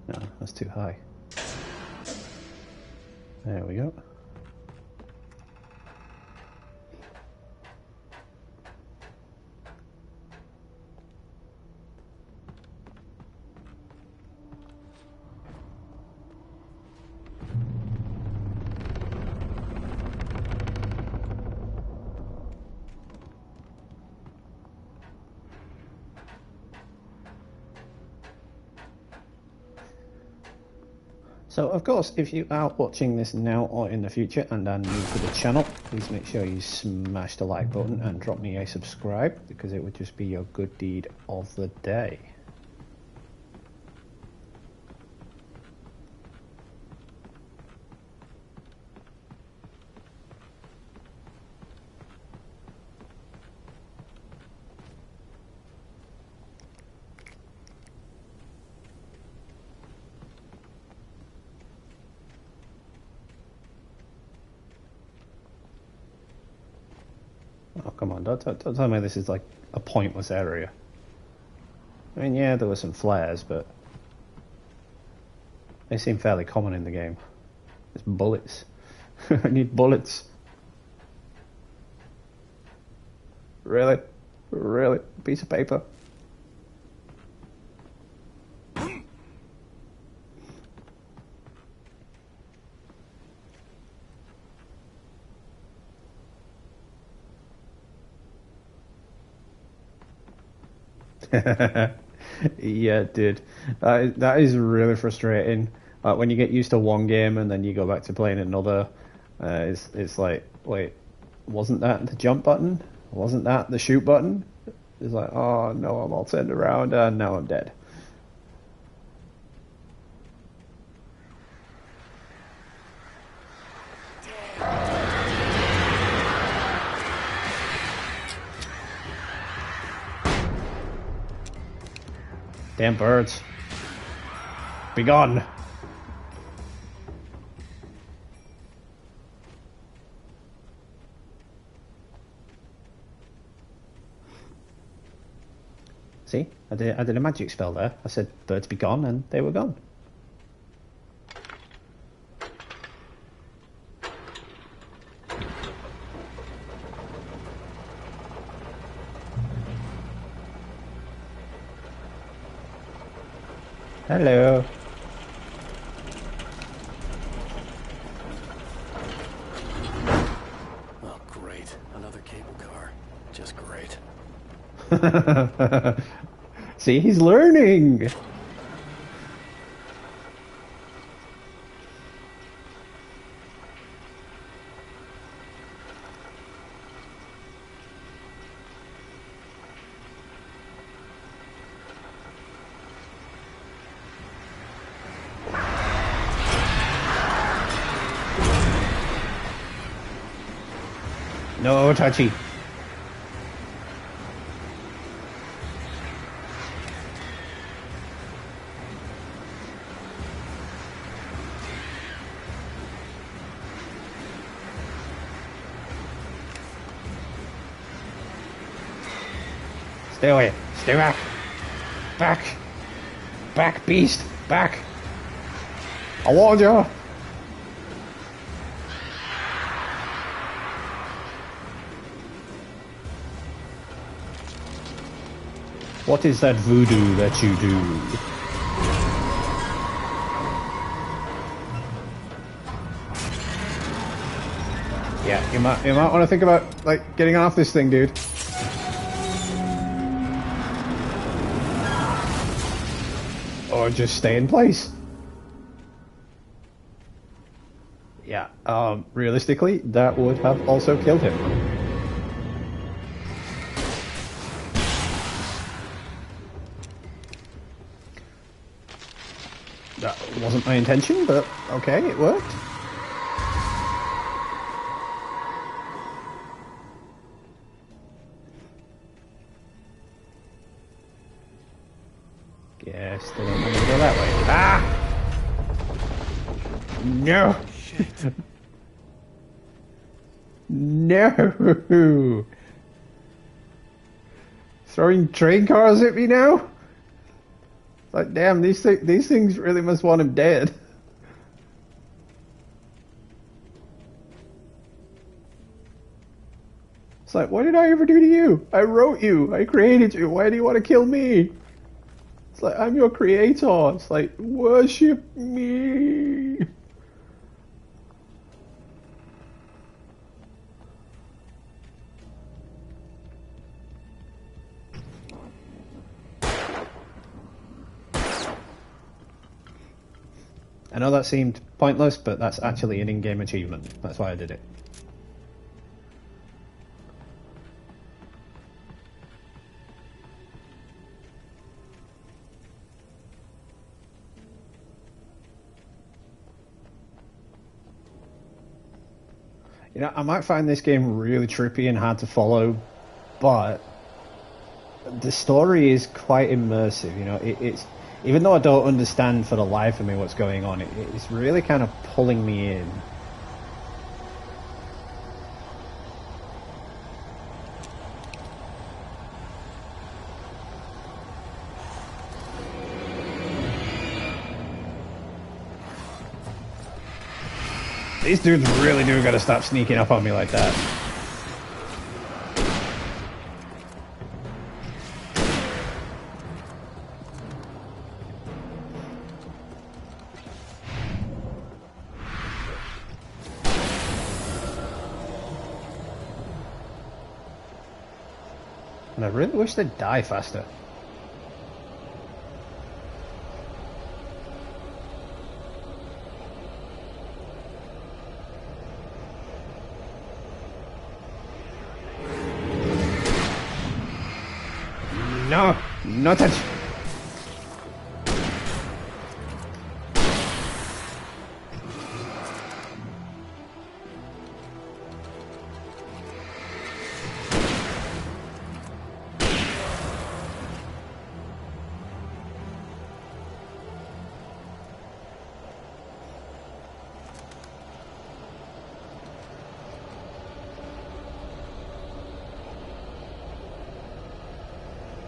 No, that's too high. There we go. So, of course, if you are watching this now or in the future and are new to the channel, please make sure you smash the like button and drop me a subscribe, because it would just be your good deed of the day. Oh, come on, don't tell me this is like a pointless area. I mean, yeah, there were some flares, but they seem fairly common in the game. It's bullets. I need bullets. Really? Really? Piece of paper? Yeah, dude. That is really frustrating. When you get used to one game and then you go back to playing another, it's like, wait, wasn't that the jump button? Wasn't that the shoot button? It's like, oh no, I'm all turned around and now I'm dead. Damn birds. Be gone. See, I did a magic spell there. I said birds be gone and they were gone. Hello. Oh, great. Another cable car. Just great. See, he's learning. No touchy. Stay away. Stay back. Back. Back, beast. Back. I warned you. What is that voodoo that you do? Yeah, you might want to think about like getting off this thing, dude. Or just stay in place. Yeah, realistically, that would have also killed him. That wasn't my intention, but okay, it worked. Guess they don't want to go that way. Ah! No! Shit. No! Throwing train cars at me now? Like, damn, these things really must want him dead. It's like, what did I ever do to you? I wrote you. I created you. Why do you want to kill me? It's like, I'm your creator. It's like, worship me. I know that seemed pointless, but that's actually an in-game achievement. That's why I did it. You know, I might find this game really trippy and hard to follow, but the story is quite immersive. You know, it's even though I don't understand for the life of me what's going on, it's really kind of pulling me in. These dudes really do gotta stop sneaking up on me like that. And I really wish they'd die faster. No, no touch.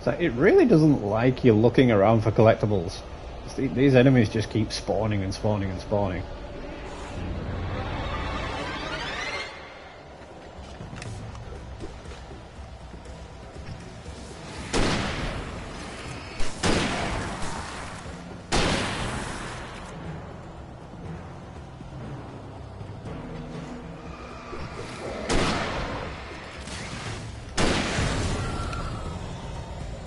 So it really doesn't like you looking around for collectibles. These enemies just keep spawning and spawning and spawning.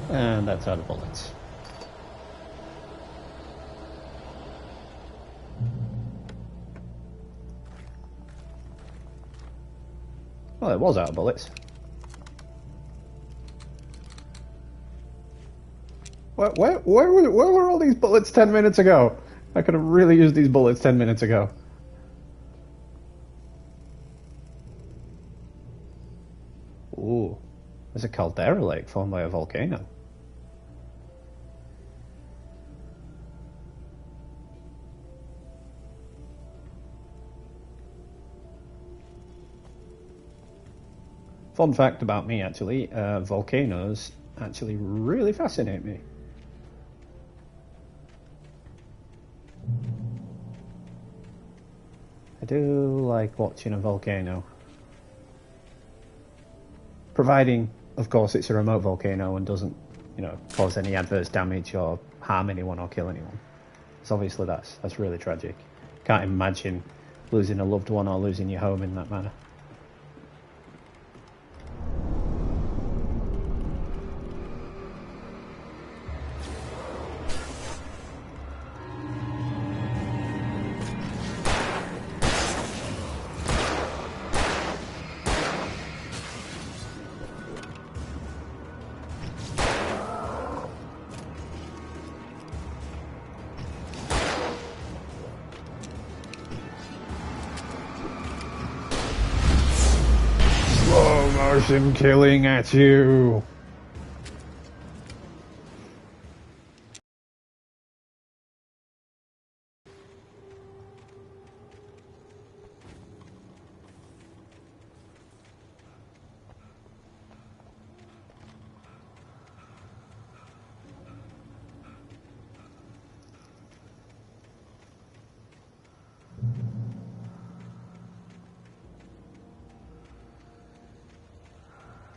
And that's out of bullets. Well, it was out of bullets. Where were all these bullets 10 minutes ago? I could have really used these bullets 10 minutes ago. Ooh, there's a caldera lake formed by a volcano. Fun fact about me, actually, volcanoes actually really fascinate me. I do like watching a volcano. Providing, of course, it's a remote volcano and doesn't, cause any adverse damage or harm anyone or kill anyone. So obviously that's really tragic. Can't imagine losing a loved one or losing your home in that manner. Slow motion killing at you.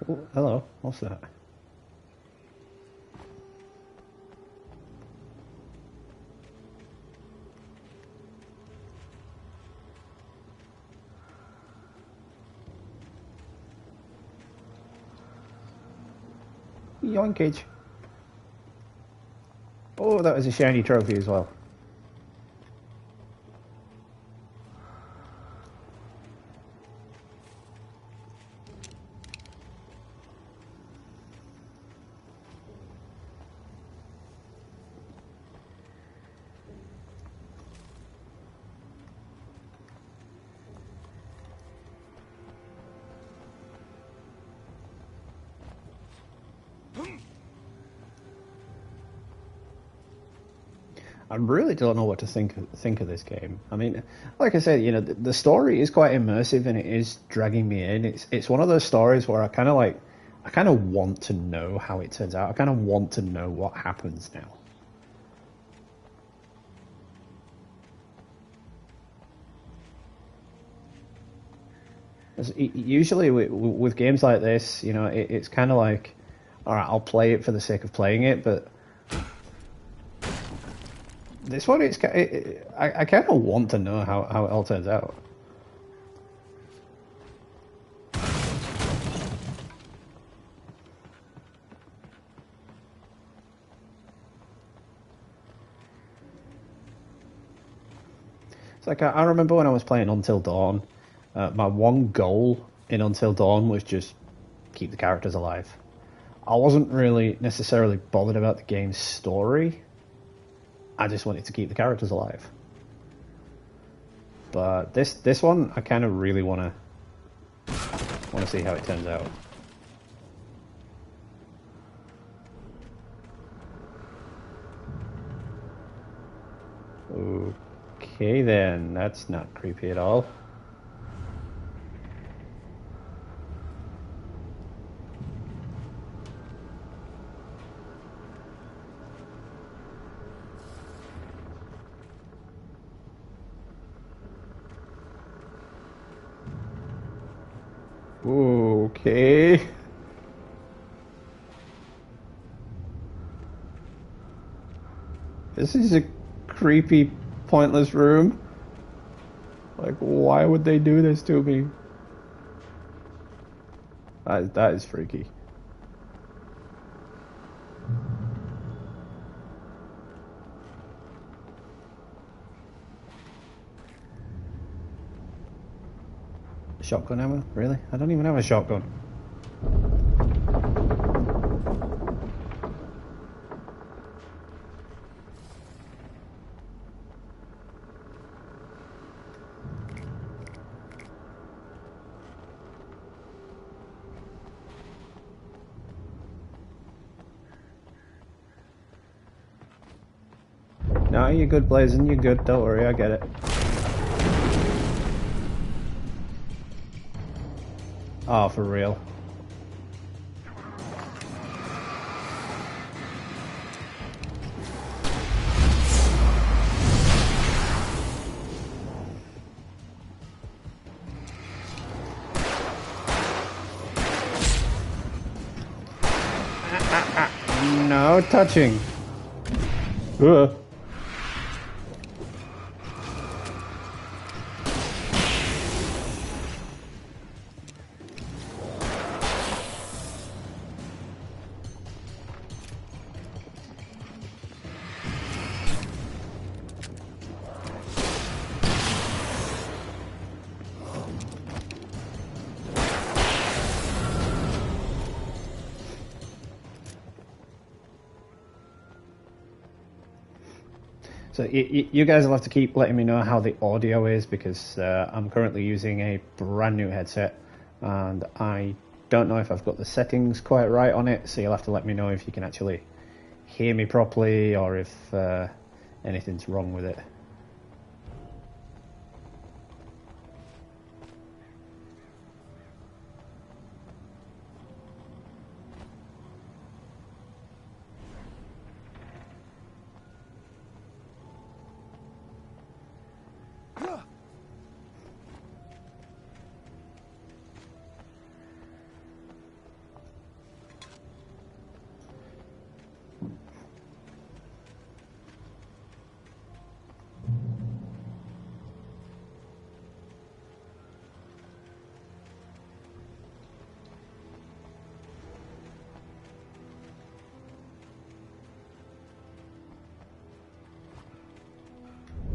Oh, hello, what's that? Yoinkage. Oh, that was a shiny trophy as well. I really don't know what to think of this game. I mean, like I said, the story is quite immersive and it is dragging me in. It's one of those stories where I kind of want to know how it turns out. I kind of want to know what happens now. Usually with games like this, it's kind of like, all right, I'll play it for the sake of playing it, but this one, I kind of want to know how it all turns out. It's like, I remember when I was playing Until Dawn, my one goal in Until Dawn was just keep the characters alive. I wasn't really necessarily bothered about the game's story. I just wanted to keep the characters alive. But this one, I kind of really want to see how it turns out. Okay then, that's not creepy at all. Okay. This is a creepy, pointless room. Like, why would they do this to me? That is freaky. Shotgun ammo? Really? I don't even have a shotgun. No, you're good, Blazing. You're good. Don't worry, I get it. Oh, for real. No touching. Uh. So you guys will have to keep letting me know how the audio is, because I'm currently using a brand new headset and I don't know if I've got the settings quite right on it, so you'll have to let me know if you can actually hear me properly or if anything's wrong with it.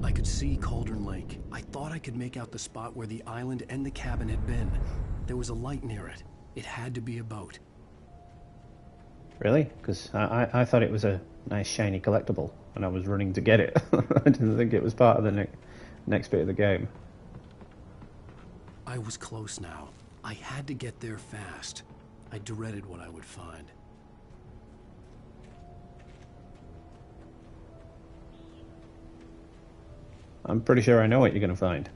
I could see Cauldron Lake. I thought I could make out the spot where the island and the cabin had been. There was a light near it. It had to be a boat. Really? Because I thought it was a nice shiny collectible and I was running to get it. I didn't think it was part of the next bit of the game. I was close now. I had to get there fast. I dreaded what I would find. I'm pretty sure I know what you're going to find.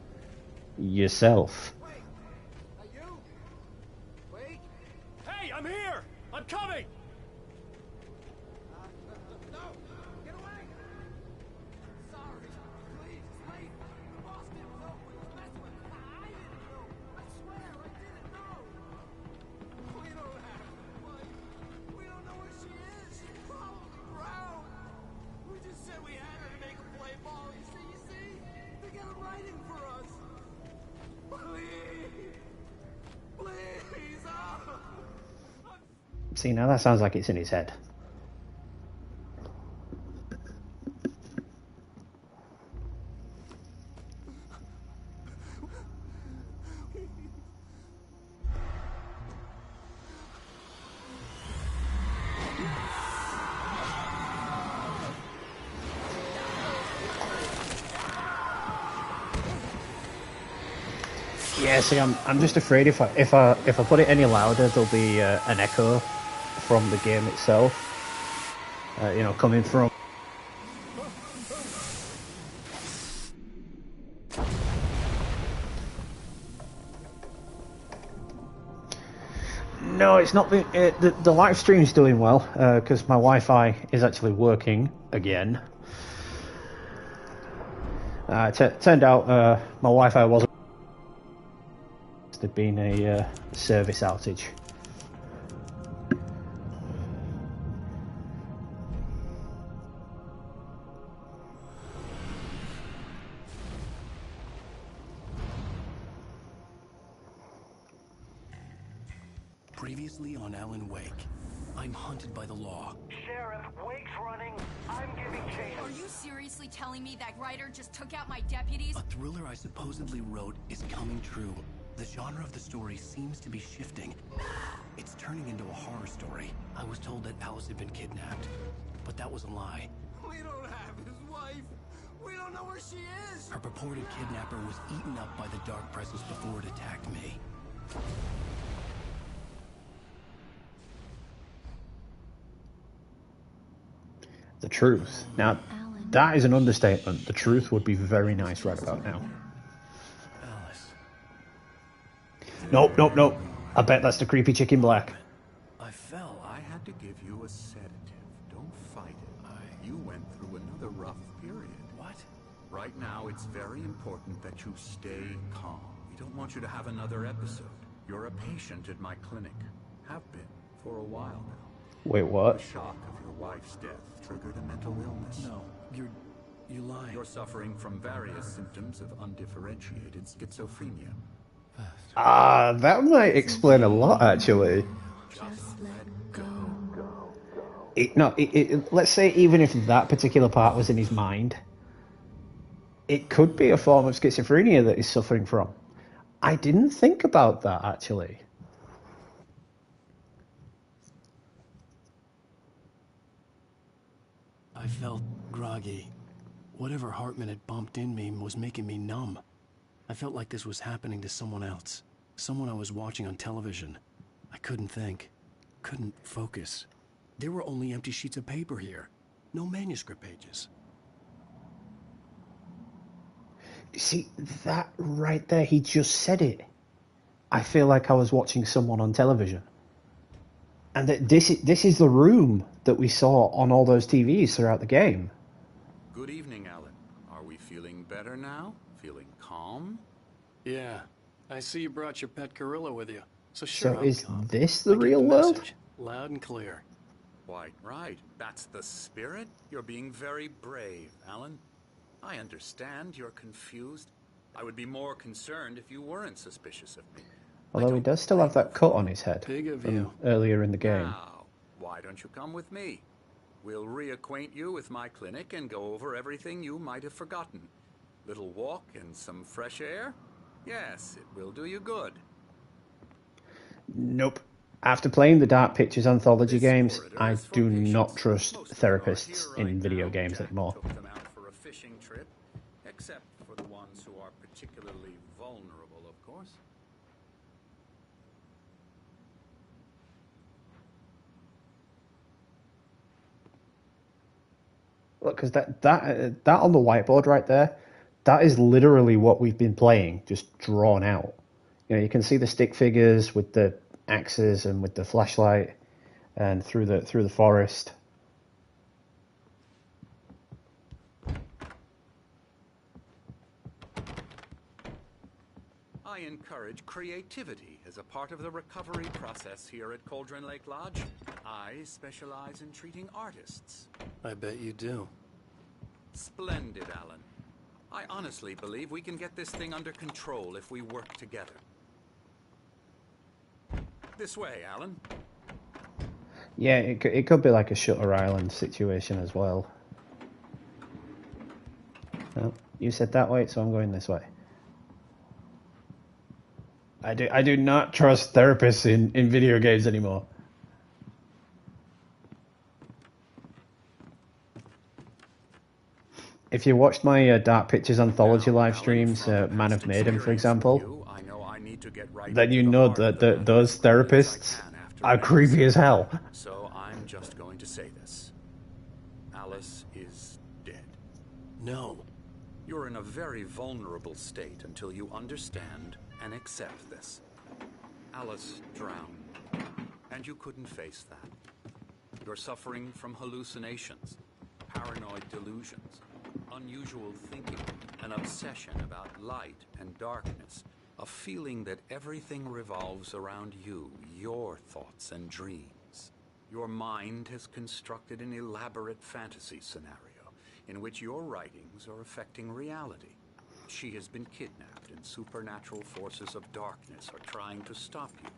Yourself. Wait! Are you? Wait! Hey, I'm here! I'm coming! No! Get away! Sorry. Please, wait! The boss didn't know we was messing with her. I didn't know. I swear I didn't know. We don't have her wife. We don't know where she is. She's probably drowned. We just said we had her to make a play ball. You see? They got it writing for us. Please! Please! Oh. See, now that sounds like it's in his head. Yeah, see, I'm just afraid if I put it any louder, there'll be an echo from the game itself. You know, coming from. No, it's not. The live stream's doing well because my Wi-Fi is actually working again. Turned out my Wi-Fi wasn't. There'd been a service outage. Previously on Alan Wake, I'm hunted by the law. Sheriff, Wake's running. I'm giving chase. Are you seriously telling me that writer just took out my deputies? A thriller I supposedly wrote is coming true. The genre of the story seems to be shifting. It's turning into a horror story. I was told that Alice had been kidnapped, but that was a lie. We don't have his wife. We don't know where she is. Her purported kidnapper was eaten up by the dark presence before it attacked me. The truth. Now, that is an understatement. The truth would be very nice right about now. Alice. Nope. I bet that's the creepy chick in black. I fell. I had to give you a sedative. Don't fight it. You went through another rough period. What? Right now, it's very important that you stay calm. We don't want you to have another episode. You're a patient at my clinic. Have been for a while now. Wait, The what? shock of your wife's death triggered a mental illness. No, you're lying. You're suffering from various symptoms of undifferentiated schizophrenia. Ah, that might explain a lot, actually. Just let go. Let's say even if that particular part was in his mind, it could be a form of schizophrenia that he's suffering from. I didn't think about that, actually. I felt groggy. Whatever Hartman had bumped in me was making me numb. I felt like this was happening to someone else. Someone I was watching on television. I couldn't think. Couldn't focus. There were only empty sheets of paper here. No manuscript pages. See, that right there, he just said it. I feel like I was watching someone on television. And this is the room that we saw on all those TVs throughout the game. Good evening, Alan. Are we feeling better now? Feeling calm? Yeah. I see you brought your pet gorilla with you. So sure, So I'm is calm. this the I get real world? message, loud and clear. Quite right. That's the spirit. You're being very brave, Alan. I understand you're confused. I would be more concerned if you weren't suspicious of me. Although he does still have that cut on his head Big of from you. earlier in the game. Now, why don't you come with me? We'll reacquaint you with my clinic and go over everything you might have forgotten. Little walk and some fresh air? Yes, it will do you good. Nope. After playing the Dark Pictures anthology This games, corridor I is for do patients. not trust Most of them are therapists here right in video now. games Jack anymore. took them out for a fishing trip, except for the ones who are particularly vulnerable, of course. Look, because that on the whiteboard right there, that is literally what we've been playing, just drawn out. You know, you can see the stick figures with the axes and with the flashlight, and through the forest. I encourage creativity as a part of the recovery process here at Cauldron Lake Lodge. I specialize in treating artists. I bet you do. Splendid, Alan. I honestly believe we can get this thing under control if we work together. This way, Alan. Yeah, it could be like a Shutter Island situation as well. Well, you said that way, so I'm going this way. I do not trust therapists in video games anymore. If you watched my Dark Pictures anthology Now, live Alan, streams, from Man past of Maiden, for experience with example, you, I know I need to get right then into you the know heart of that the matter those as quickly as I therapists can after are an creepy episode. as hell. So I'm just going to say this. Alice is dead. No. You're in a very vulnerable state until you understand and accept this. Alice drowned, and you couldn't face that. You're suffering from hallucinations, paranoid delusions, unusual thinking, an obsession about light and darkness, a feeling that everything revolves around you, your thoughts and dreams. Your mind has constructed an elaborate fantasy scenario in which your writings are affecting reality. She has been kidnapped, and supernatural forces of darkness are trying to stop you.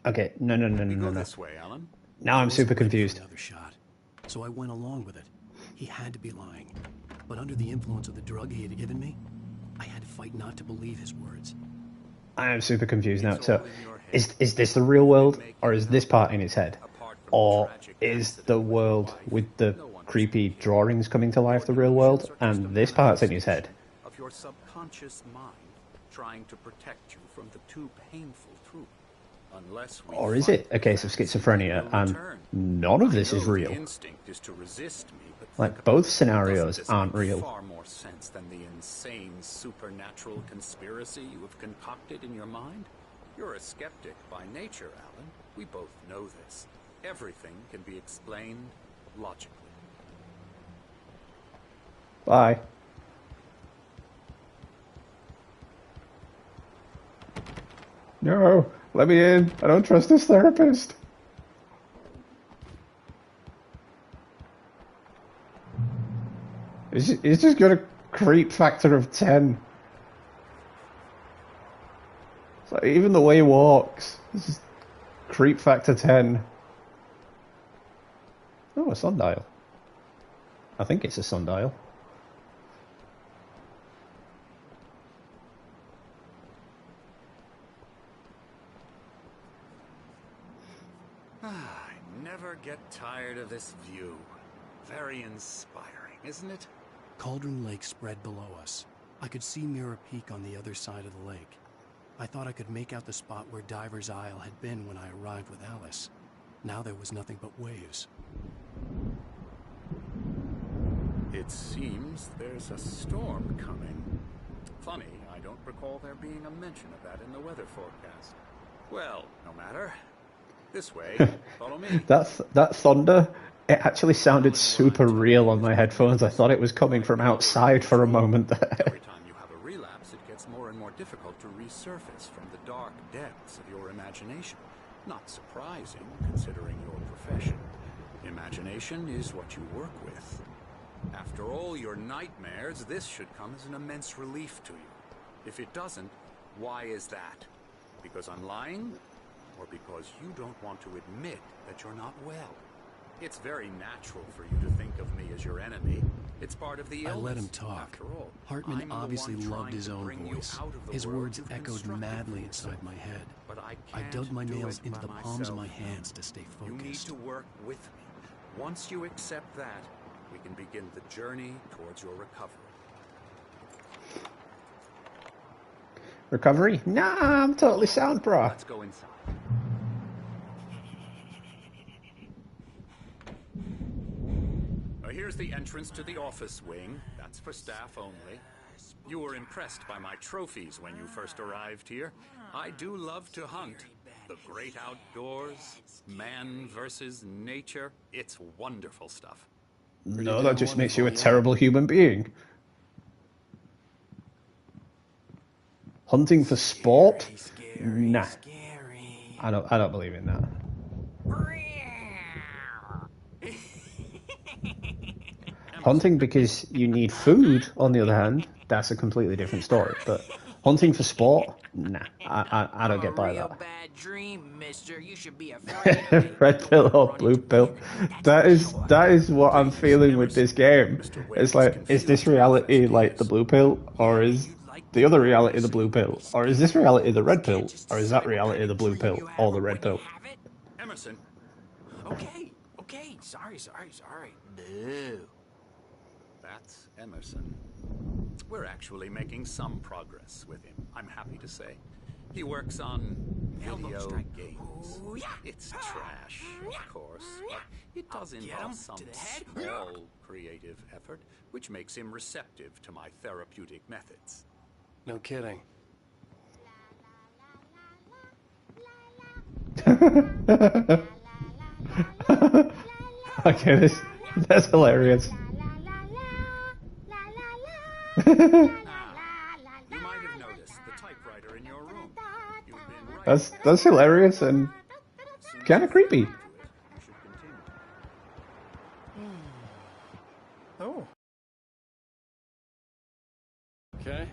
Okay, no. We go this way, Alan. Now I'm I wasn't super ready for confused. another shot, so I went along with it. He had to be lying. But under the influence of the drug he had given me, I had to fight not to believe his words. I am super confused now. It's So, all in your head. is this the real world, or is this part in his head? Or is the world with the creepy drawings coming to life the real world, and this part's in his head? Of your subconscious mind trying to protect you from the too painful truth. Unless we Or is fight it a case of fantasy, schizophrenia, it will and return. none of this I is know real? The instinct is to resist me, but Like, think both about it. scenarios Doesn't this aren't make real. far more sense than the insane supernatural conspiracy you have concocted in your mind? You're a skeptic by nature, Alan. We both know this. Everything can be explained logically. Bye. No, let me in. I don't trust this therapist. It's just got a creep factor of 10. It's like, even the way he walks, it's just creep factor 10. Oh, a sundial. I think it's a sundial. I never get tired of this view. Very inspiring, isn't it? Cauldron Lake spread below us. I could see Mirror Peak on the other side of the lake. I thought I could make out the spot where Diver's Isle had been when I arrived with Alice. Now there was nothing but waves. It seems there's a storm coming. Funny, I don't recall there being a mention of that in the weather forecast. Well, no matter. This way. Follow me. That thunder, it actually sounded super real on my headphones. I thought it was coming from outside for a moment there. Every time you have a relapse, it gets more and more difficult to resurface from the dark depths of your imagination. Not surprising, considering your profession. Imagination is what you work with. After all your nightmares, this should come as an immense relief to you. If it doesn't, why is that? Because I'm lying? Or because you don't want to admit that you're not well? It's very natural for you to think of me as your enemy. It's part of the illness. I let him talk. After all, Hartman I'm the obviously one loved trying his to own bring you voice. out of the His world words you've echoed constructed madly for inside yourself. my head. But I I can't dug my do nails it into by the palms of myself. my hands to stay You need focused. to work with me. Once you accept that, we can begin the journey towards your recovery. Recovery? Nah, I'm totally sound, bro. Let's go inside. Here's the entrance to the office wing. That's for staff only. You were impressed by my trophies when you first arrived here. I do love to hunt. The great outdoors, man versus nature. It's wonderful stuff. No, that just makes you a terrible human being. Hunting for sport? Nah. I don't believe in that. Hunting because you need food, on the other hand, that's a completely different story. But hunting for sport? Nah. I don't get by that. Bad dream, mister. You should be afraid. Red pill or blue pill? That is what I'm feeling with this game. It's like, is this reality like the blue pill, or is the other reality the blue pill, or is this reality the red pill, or is that reality the blue pill or the red pill? Emerson. Okay. Sorry. Boo. That's Emerson. We're actually making some progress with him, I'm happy to say. He works on video games. Ooh, yeah. It's trash, of course, but it does Get involve him some to the head. small creative effort, which makes him receptive to my therapeutic methods. No kidding. Okay, that's hilarious. You might have noticed the typewriter in your room. You've been right. That's hilarious and kind of creepy. Oh, Okay.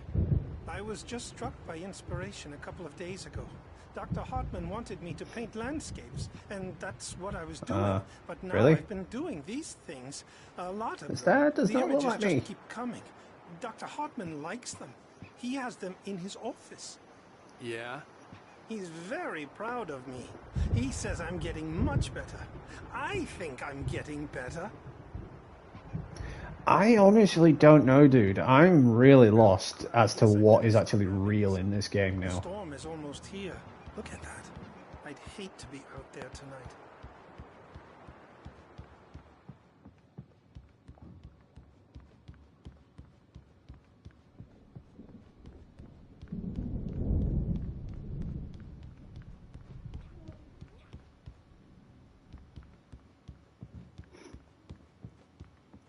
I was just struck by inspiration a couple of days ago. Dr. Hartman wanted me to paint landscapes, and that's what I was doing. But now really? I've been doing these things, a lot of them. That does the not look images like just me. keep coming. Dr. Hartman likes them. He has them in his office. Yeah? He's very proud of me. He says I'm getting much better. I think I'm getting better. I honestly don't know, dude. I'm really lost as to what is actually real in this game The now. storm is almost here. Look at that. I'd hate to be out there tonight.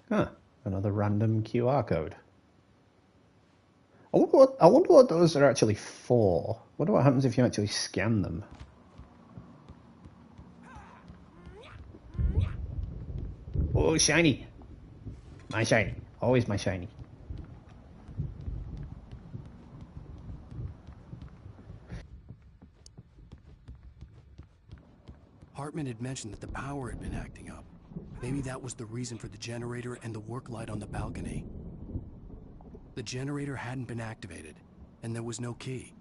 Huh. Another random QR code. I wonder what those are actually for. I wonder what happens if you actually scan them. Oh, shiny. My shiny. Always my shiny. Hartman had mentioned that the power had been acting up. Maybe that was the reason for the generator and the work light on the balcony. The generator hadn't been activated, and there was no key.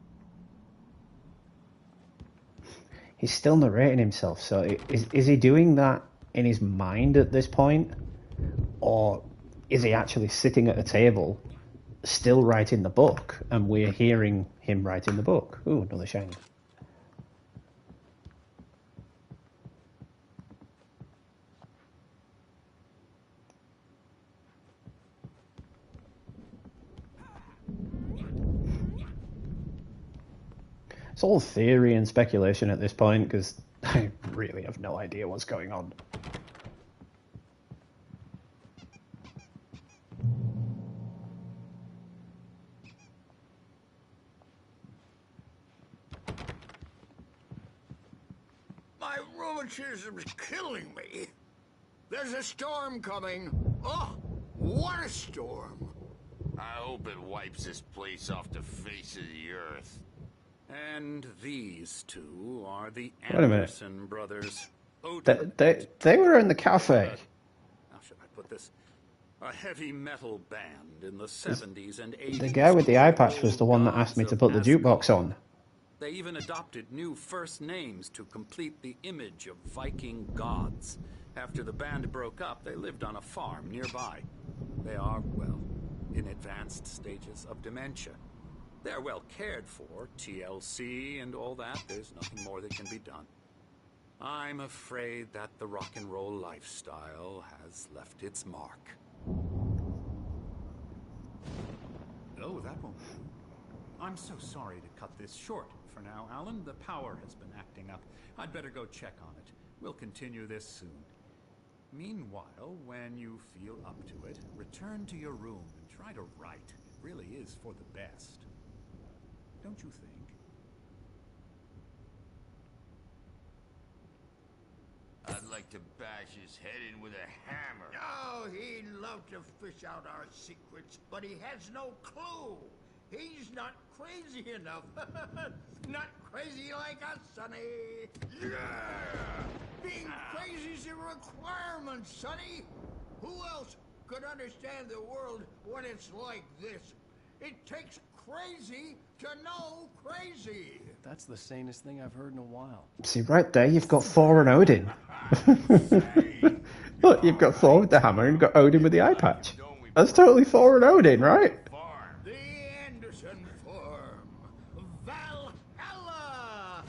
He's still narrating himself, so is he doing that in his mind at this point? Or is he actually sitting at a table, still writing the book, and we're hearing him writing the book? Ooh, another shiny. It's all theory and speculation at this point, because I really have no idea what's going on. My rheumatism's killing me. There's a storm coming. Oh, what a storm. I hope it wipes this place off the face of the earth. And these two are the Wait a minute. Anderson brothers. They were in the cafe. How should I put this? A heavy metal band in the 70s and 80s. The guy with the eye patch was the one that asked me to put the jukebox on. They even adopted new first names to complete the image of Viking gods. After the band broke up, they lived on a farm nearby. They are, well, in advanced stages of dementia. They're well cared for, TLC and all that. There's nothing more that can be done. I'm afraid that the rock and roll lifestyle has left its mark. Oh, that won't do. I'm so sorry to cut this short for now, Alan. The power has been acting up. I'd better go check on it. We'll continue this soon. Meanwhile, when you feel up to it, return to your room and try to write. It really is for the best. Don't you think? I'd like to bash his head in with a hammer. Oh, he'd love to fish out our secrets, but he has no clue. He's not crazy enough. Not crazy like us, Sonny. Yeah! Being crazy's a requirement, Sonny. Who else could understand the world when it's like this? It takes crazy to know crazy. That's the sanest thing I've heard in a while. See, right there, you've got Thor and Odin. Look, you've got Thor with the hammer and you've got Odin with the eye patch. That's totally Thor and Odin, right? The Anderson Farm. Valhalla!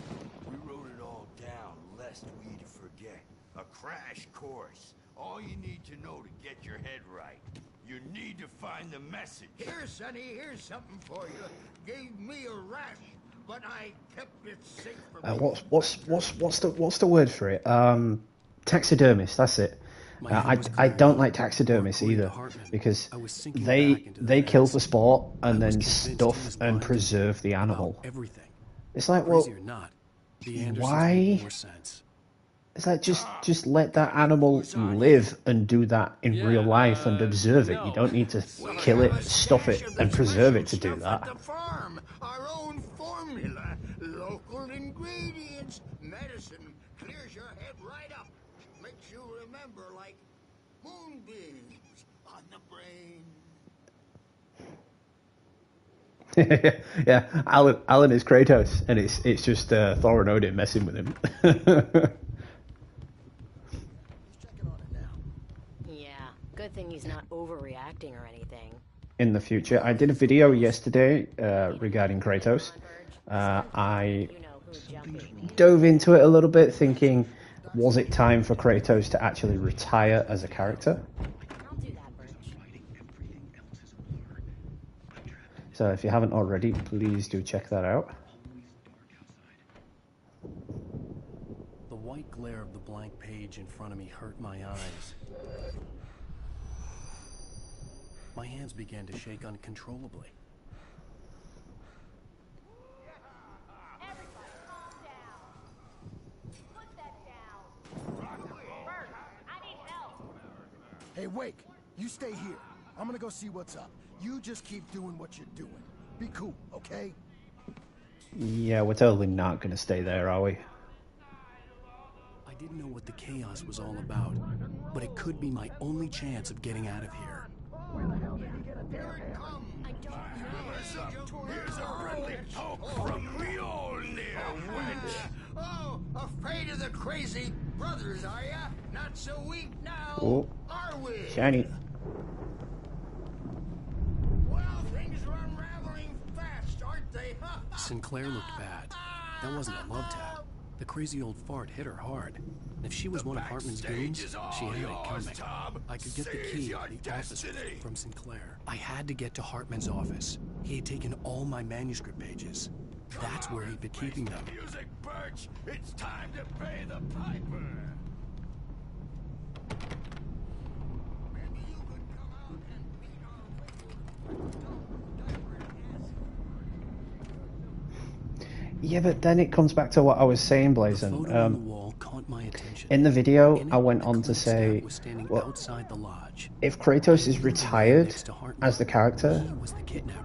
We wrote it all down, lest we'd forget. A crash course. All you need to know to get your head right. You need to find the message. Here, Sonny, here's something for you. Gave me a rash, but I kept it safe for me. What's the word for it? Taxidermist. That's it. I don't like taxidermists either, because they kill for sport and then stuff and preserve the animal. It's like, well, why? It's like just let that animal live and do that in real life and observe it. You don't need to kill it, stuff it, and preserve it to do that. The farm, our own formula, local ingredients, medicine clears your head right up, makes you remember like moonbeams on the brain. Yeah, Alan is Kratos, and it's just Thor and Odin messing with him. Good thing he's not overreacting or anything. In the future, I did a video yesterday regarding Kratos. I dove into it a little bit, thinking, was it time for Kratos to actually retire as a character? So if you haven't already, please do check that out. The white glare of the blank page in front of me hurt my eyes. My hands began to shake uncontrollably. Everybody calm down. Put that down. Bert, I need help. Hey, Wake, you stay here. I'm gonna go see what's up. You just keep doing what you're doing. Be cool, okay? Yeah, we're totally not going to stay there, are we? I didn't know what the chaos was all about, but it could be my only chance of getting out of here. Here's a friendly poke from Mjolnir, wench. Oh, afraid of the crazy brothers, are ya? Not so weak now, Oh, are we? shiny. Well, things are unraveling fast, aren't they? Sinclair looked bad. That wasn't a love tap. The crazy old fart hit her hard. And if she was one of Hartman's goons, she had it coming. I could get the key to the office from Sinclair. I had to get to Hartman's office. He had taken all my manuscript pages. That's where he'd been keeping them. Music, Birch. It's time to pay the piper. Yeah, but then it comes back to what I was saying, Blazon. In the video, I went on to say, well, if Kratos is retired as the character,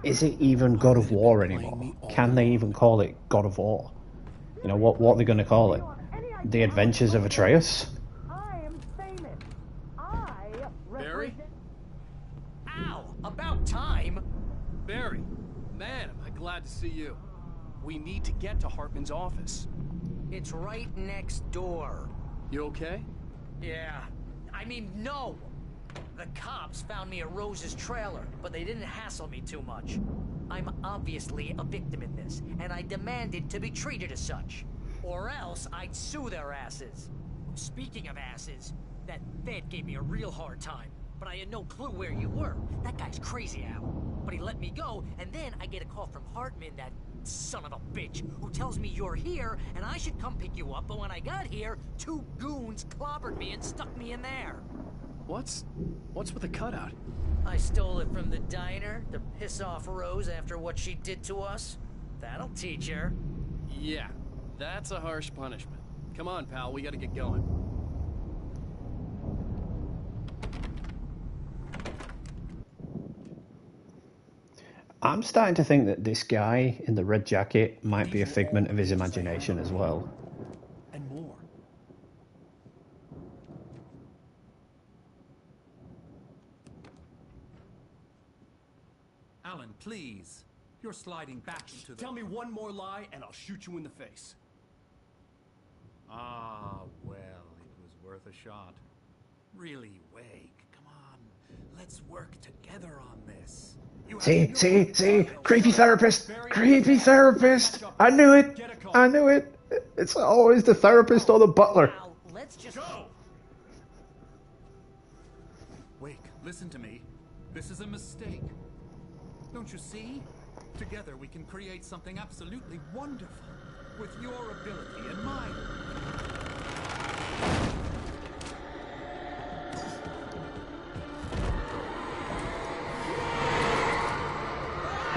is it even God of War anymore? Can they even call it God of War? You know, what are they going to call it? The Adventures of Atreus? I am famous. I Barry? Ow! About time! Barry, man, am I glad to see you. We need to get to Hartman's office. It's right next door. You okay? Yeah. I mean, no! The cops found me at Rose's trailer, but they didn't hassle me too much. I'm obviously a victim in this, and I demanded to be treated as such. Or else I'd sue their asses. Speaking of asses, that Fed gave me a real hard time, but I had no clue where you were. That guy's crazy, Al. But he let me go, and then I get a call from Hartman, that son of a bitch, who tells me you're here, and I should come pick you up, but when I got here, 2 goons clobbered me and stuck me in there. What's with the cutout? I stole it from the diner to piss off Rose after what she did to us. That'll teach her. Yeah, that's a harsh punishment. Come on, pal, we gotta get going. I'm starting to think that this guy in the red jacket might be a figment of his imagination as well. And more. Alan, please. You're sliding back into the... Tell me one more lie and I'll shoot you in the face. Ah, well, it was worth a shot. Really, Wake, come on. Let's work together on this. See? Creepy therapist! Creepy therapist! I knew it! I knew it! It's always the therapist or the butler. Let's just go! Wake, listen to me. This is a mistake. Don't you see? Together we can create something absolutely wonderful. With your ability and mine.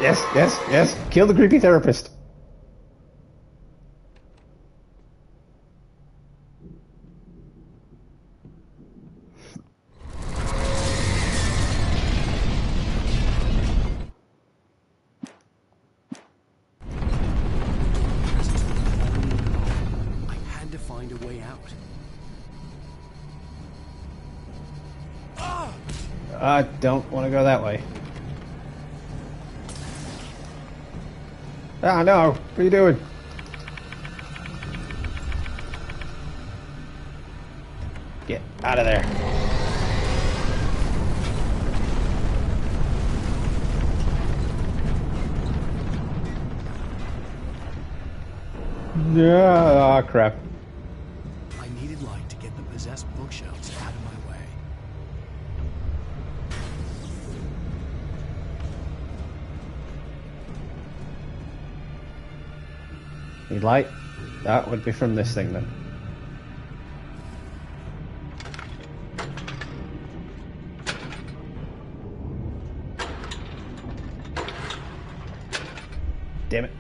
Yes. Kill the creepy therapist. I had to find a way out. I don't want to go that way. Ah, no. What are you doing? Get out of there. Ah, crap. I needed light to get the possessed bookshelves out of my way. Need light? That would be from this thing then. Damn it.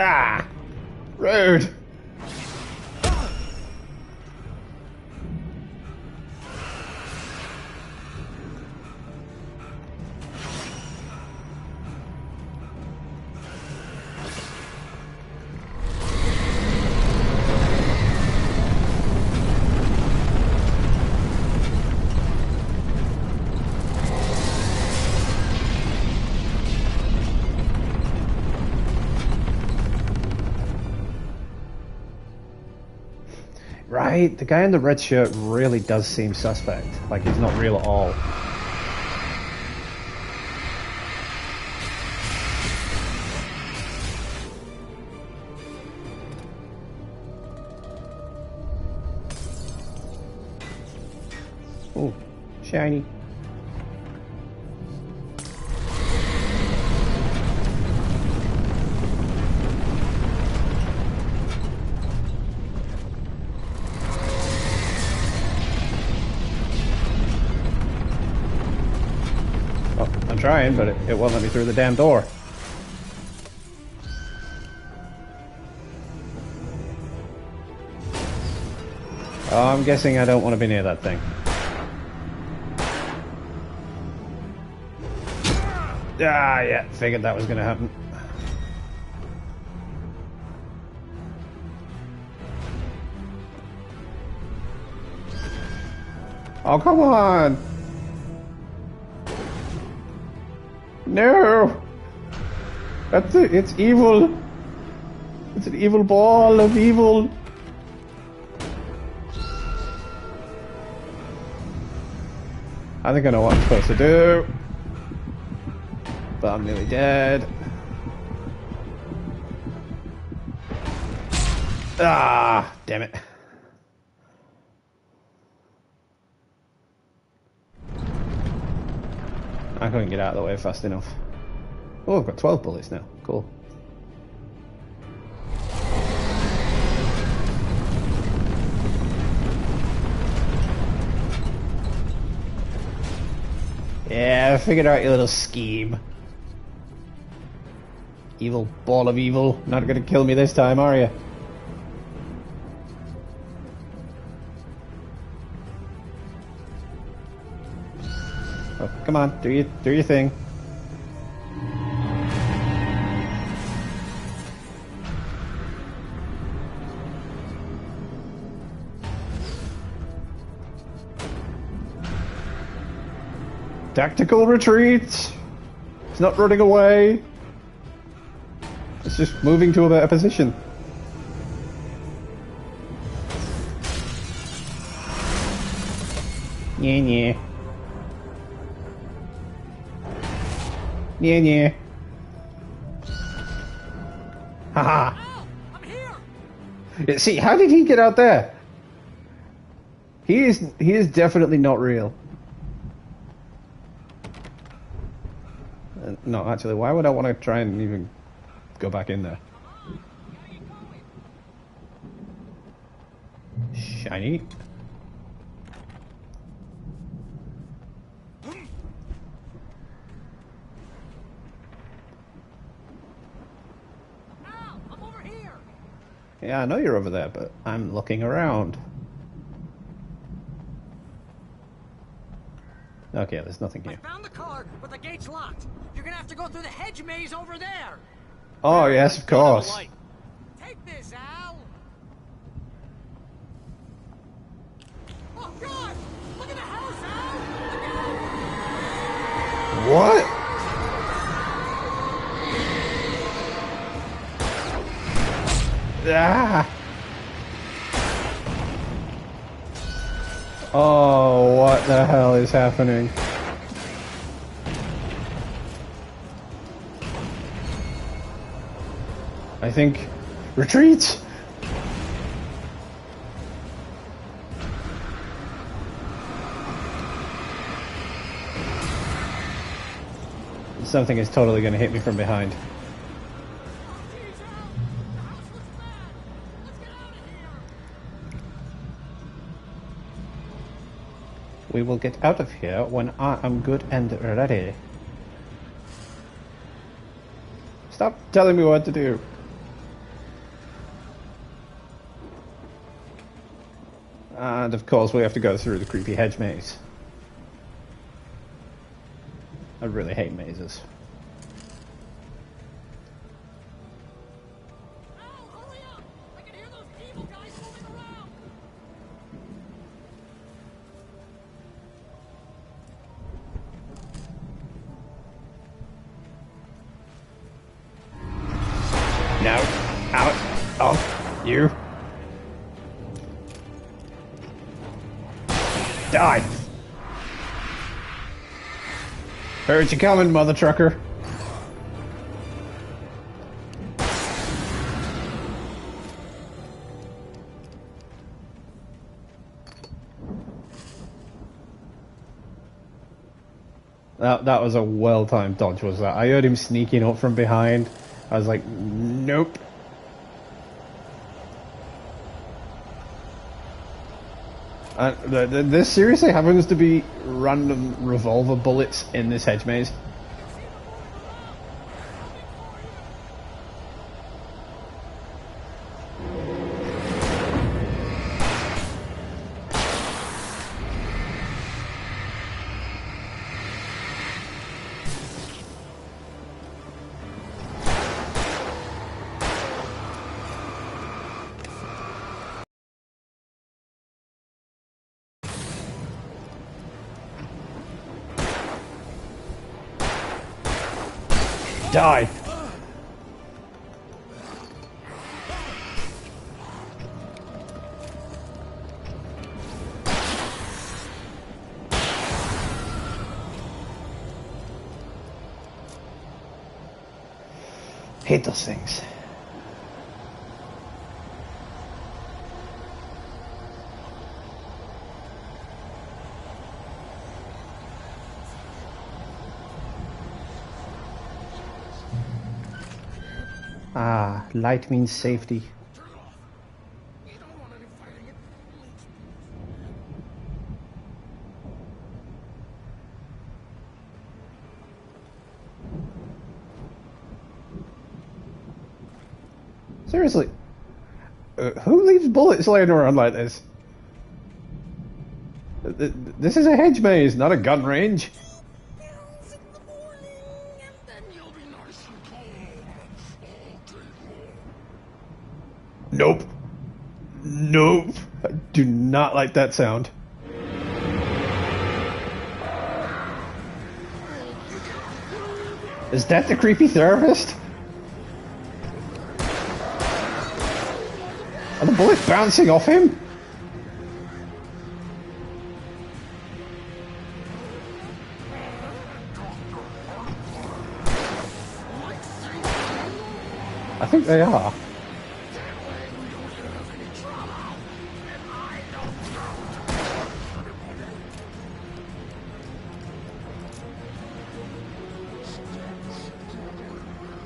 Ah! Rude! Right, the guy in the red shirt really does seem suspect. Like he's not real at all. Oh, shiny. I'm trying, but it won't let me through the damn door. Oh, I'm guessing I don't want to be near that thing. Ah, yeah, figured that was going to happen. Oh, come on! No! That's it, it's evil! It's an evil ball of evil! I think I know what I'm supposed to do. But I'm nearly dead. Ah, damn it. I couldn't get out of the way fast enough. Oh, I've got 12 bullets now. Cool. Yeah, I figured out your little scheme. Evil ball of evil. Not gonna kill me this time, are you? Oh, come on, do your thing. Tactical retreat. It's not running away. It's just moving to a better position. Yeah, yeah. Yeah, yeah. Haha. I'm here. Yeah, see, how did he get out there? He is definitely not real. No, actually, why would I want to try and even go back in there? Shiny. Al, I'm over here. Yeah, I know you're over there, but I'm looking around. Okay, there's nothing here. I found the car, but the gate's locked. You're gonna have to go through the hedge maze over there. Oh, yes, of course. Take this, Al. Oh God! Look at the house, Al. What? Ah! Oh, what the hell is happening? I think... Retreat! Something is totally going to hit me from behind. We will get out of here when I am good and ready. Stop telling me what to do. And of course we have to go through the creepy hedge maze. I really hate mazes. No, out of you. Die! Heard you coming, mother trucker. That was a well-timed dodge, was that? I heard him sneaking up from behind. I was like, nope. There seriously happens to be random revolver bullets in this hedge maze. Die! Hate those things. Ah, light means safety. Seriously, who leaves bullets laying around like this? This is a hedge maze, not a gun range. Nope. Nope. I do not like that sound. Is that the creepy therapist? Are the bullets bouncing off him? I think they are.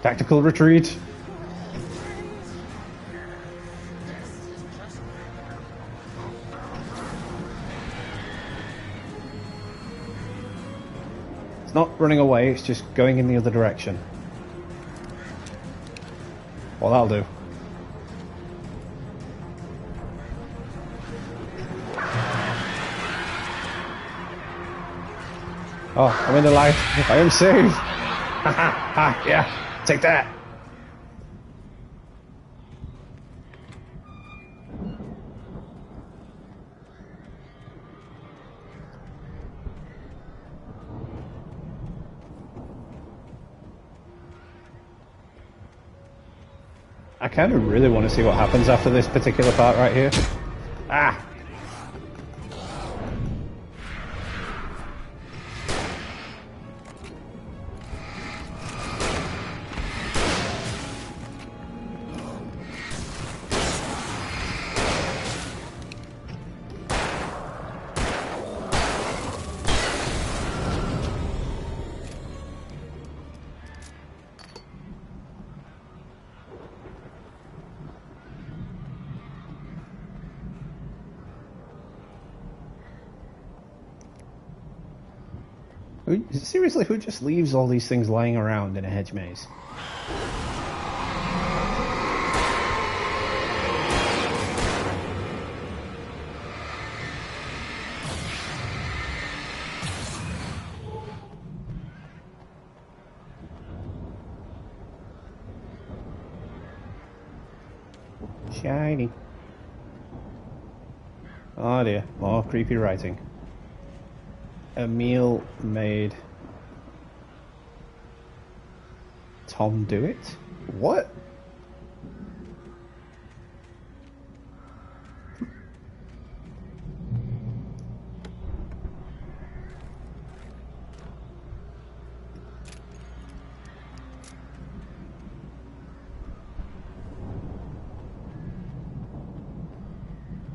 Tactical retreat. It's not running away, it's just going in the other direction. Well, that'll do. Oh, I'm in the light. I am safe. Ha ha ha, yeah. Take that! I kind of really want to see what happens after this particular part right here. Ah! Seriously, who just leaves all these things lying around in a hedge maze? shiny. Oh dear, more creepy writing. A meal made Tom do it? What?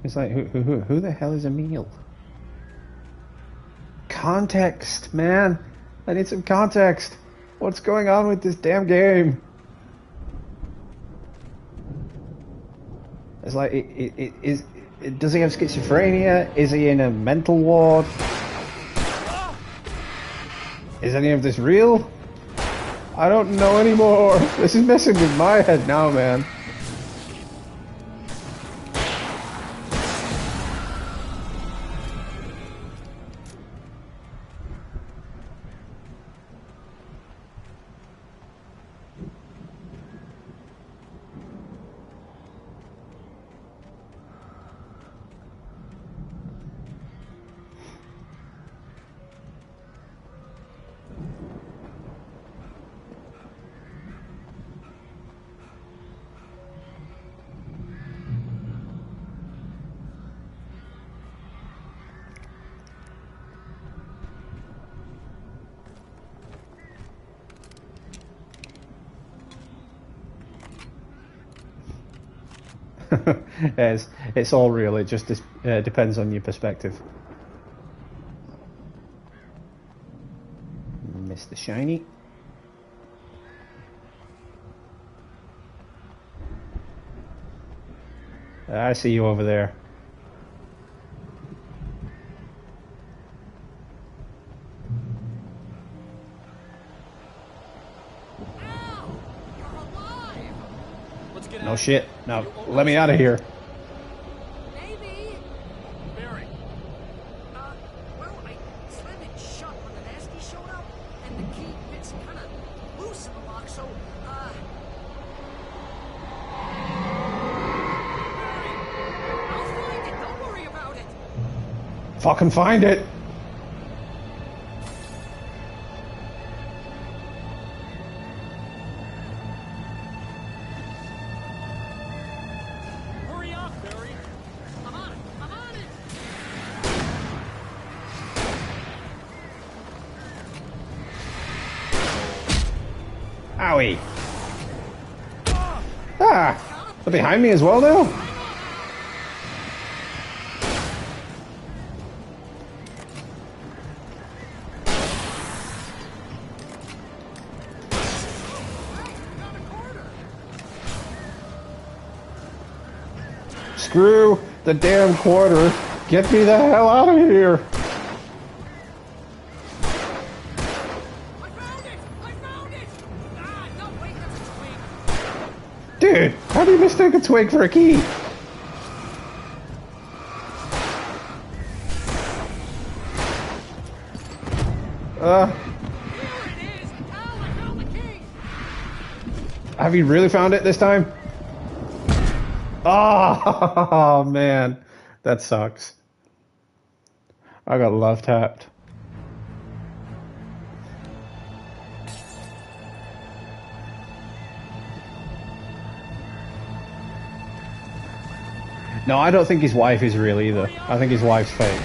It's like, who the hell is Emil? Context, man! I need some context! What's going on with this damn game? It's like, does he have schizophrenia? Is he in a mental ward? Is any of this real? I don't know anymore! This is messing with my head now, man. It's all real, it just depends on your perspective. Mr. Shiny. I see you over there. No shit. Now, let me out of here. Maybe. Barry. Well, I slammed it shut when the nasty showed up, and the key fits kind of loose in the lock, so, Barry, I'll find it. Don't worry about it. Fucking find it! Hurry up, Barry. I'm on it. I'm on it. Owie! Ah! They're behind me as well now? Screw the damn quarter. Get me the hell out of here. I found it. I found it. Ah, no, wait, that's a twig. Dude, how do you mistake a twig for a key? Here it is. Al, I found the key. Have you really found it this time? Oh, man. That sucks. I got love tapped. No, I don't think his wife is real either. I think his wife's fake.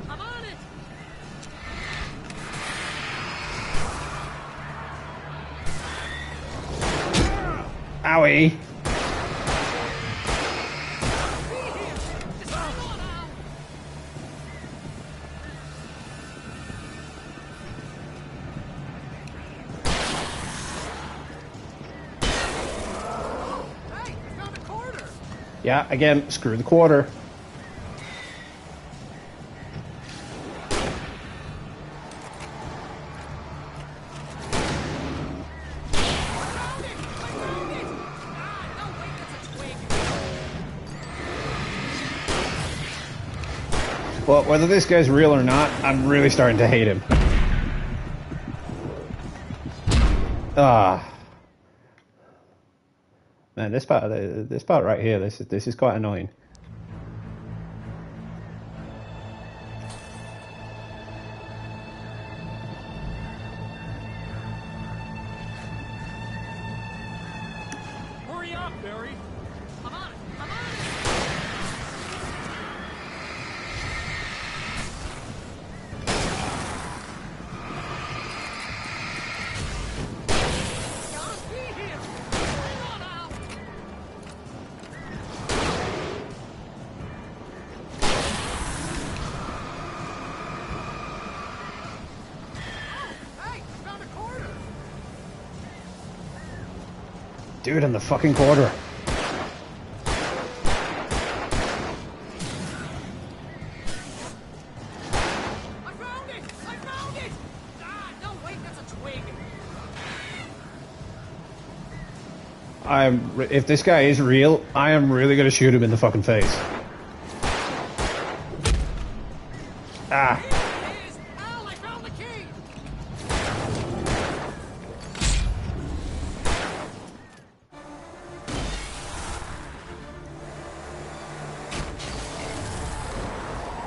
I'm on it. Owie! Hey, I found a quarter. Yeah, again, screw the quarter. Well, whether this guy's real or not, I'm really starting to hate him. Ah. Man, this part right here, this is quite annoying. Hurry up, Barry! I'm on it! I'm on it! Gotta be here! Hang on, Al! Oh, hey! Found a quarter! Dude, in the fucking quarter. I found it! I found it! Ah, no, wait, that's a twig! If this guy is real, I am really gonna shoot him in the fucking face. Ah. Here it is! Al, I found the key!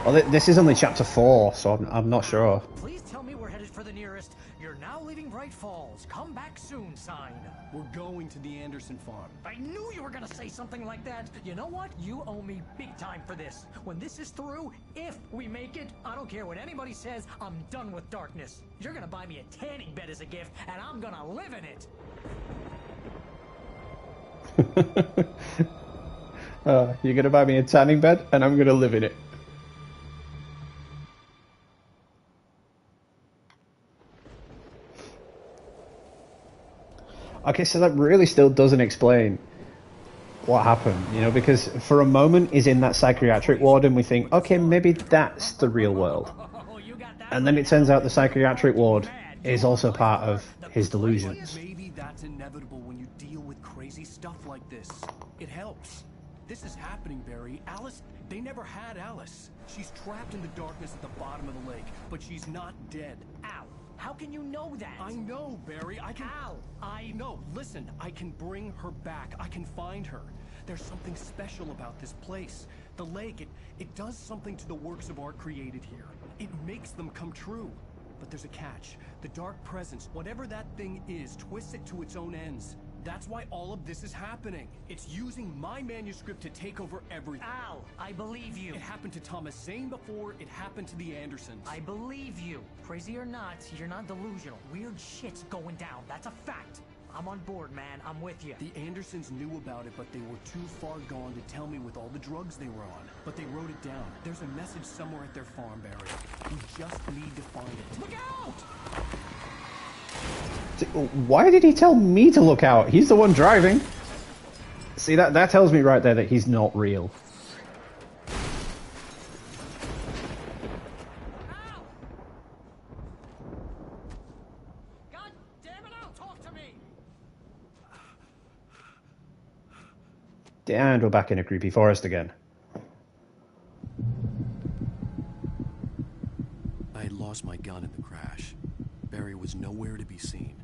Well, this is only chapter 4, so I'm not sure. Please tell me we're headed for the nearest "You're now leaving Bright Falls. Come back soon" sign. We're going to the Anderson farm. I knew you were gonna say something like that. You know what? You owe me big time for this. When this is through, if we make it, I don't care what anybody says, I'm done with darkness. You're gonna buy me a tanning bed as a gift, and I'm gonna live in it. You're gonna buy me a tanning bed, and I'm gonna live in it. Okay, so that really still doesn't explain what happened, you know, because for a moment he's in that psychiatric ward and we think, okay, maybe that's the real world. And then it turns out the psychiatric ward is also part of his delusions. Maybe that's inevitable when you deal with crazy stuff like this. It helps. This is happening, Barry. Alice, they never had Alice. She's trapped in the darkness at the bottom of the lake, but she's not dead. Ow. How can you know that? I know, Barry. I can... Al, No, listen. I can bring her back. I can find her. There's something special about this place. The lake, it does something to the works of art created here. It makes them come true. But there's a catch. The dark presence, whatever that thing is, twists it to its own ends. That's why all of this is happening. It's using my manuscript to take over everything. Al, I believe you. It happened to Thomas Zane before, it happened to the Andersons. I believe you. Crazy or not, you're not delusional. Weird shit's going down. That's a fact. I'm on board, man. I'm with you. The Andersons knew about it, but they were too far gone to tell me with all the drugs they were on. But they wrote it down. There's a message somewhere at their farm, Barry. We just need to find it. Look out! Why did he tell me to look out? He's the one driving. See, that tells me right there that he's not real. God damn it, Al, talk to me! And we're back in a creepy forest again. I had lost my gun in the crash. Barry was nowhere to be seen.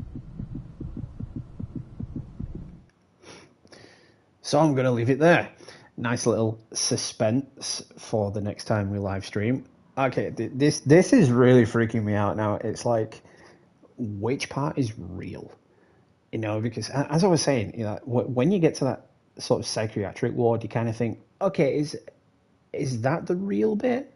So I'm going to leave it there. Nice little suspense for the next time we live stream. Okay, this is really freaking me out now. It's like, which part is real? You know, because as I was saying, you know, when you get to that sort of psychiatric ward, you kind of think, okay, is that the real bit?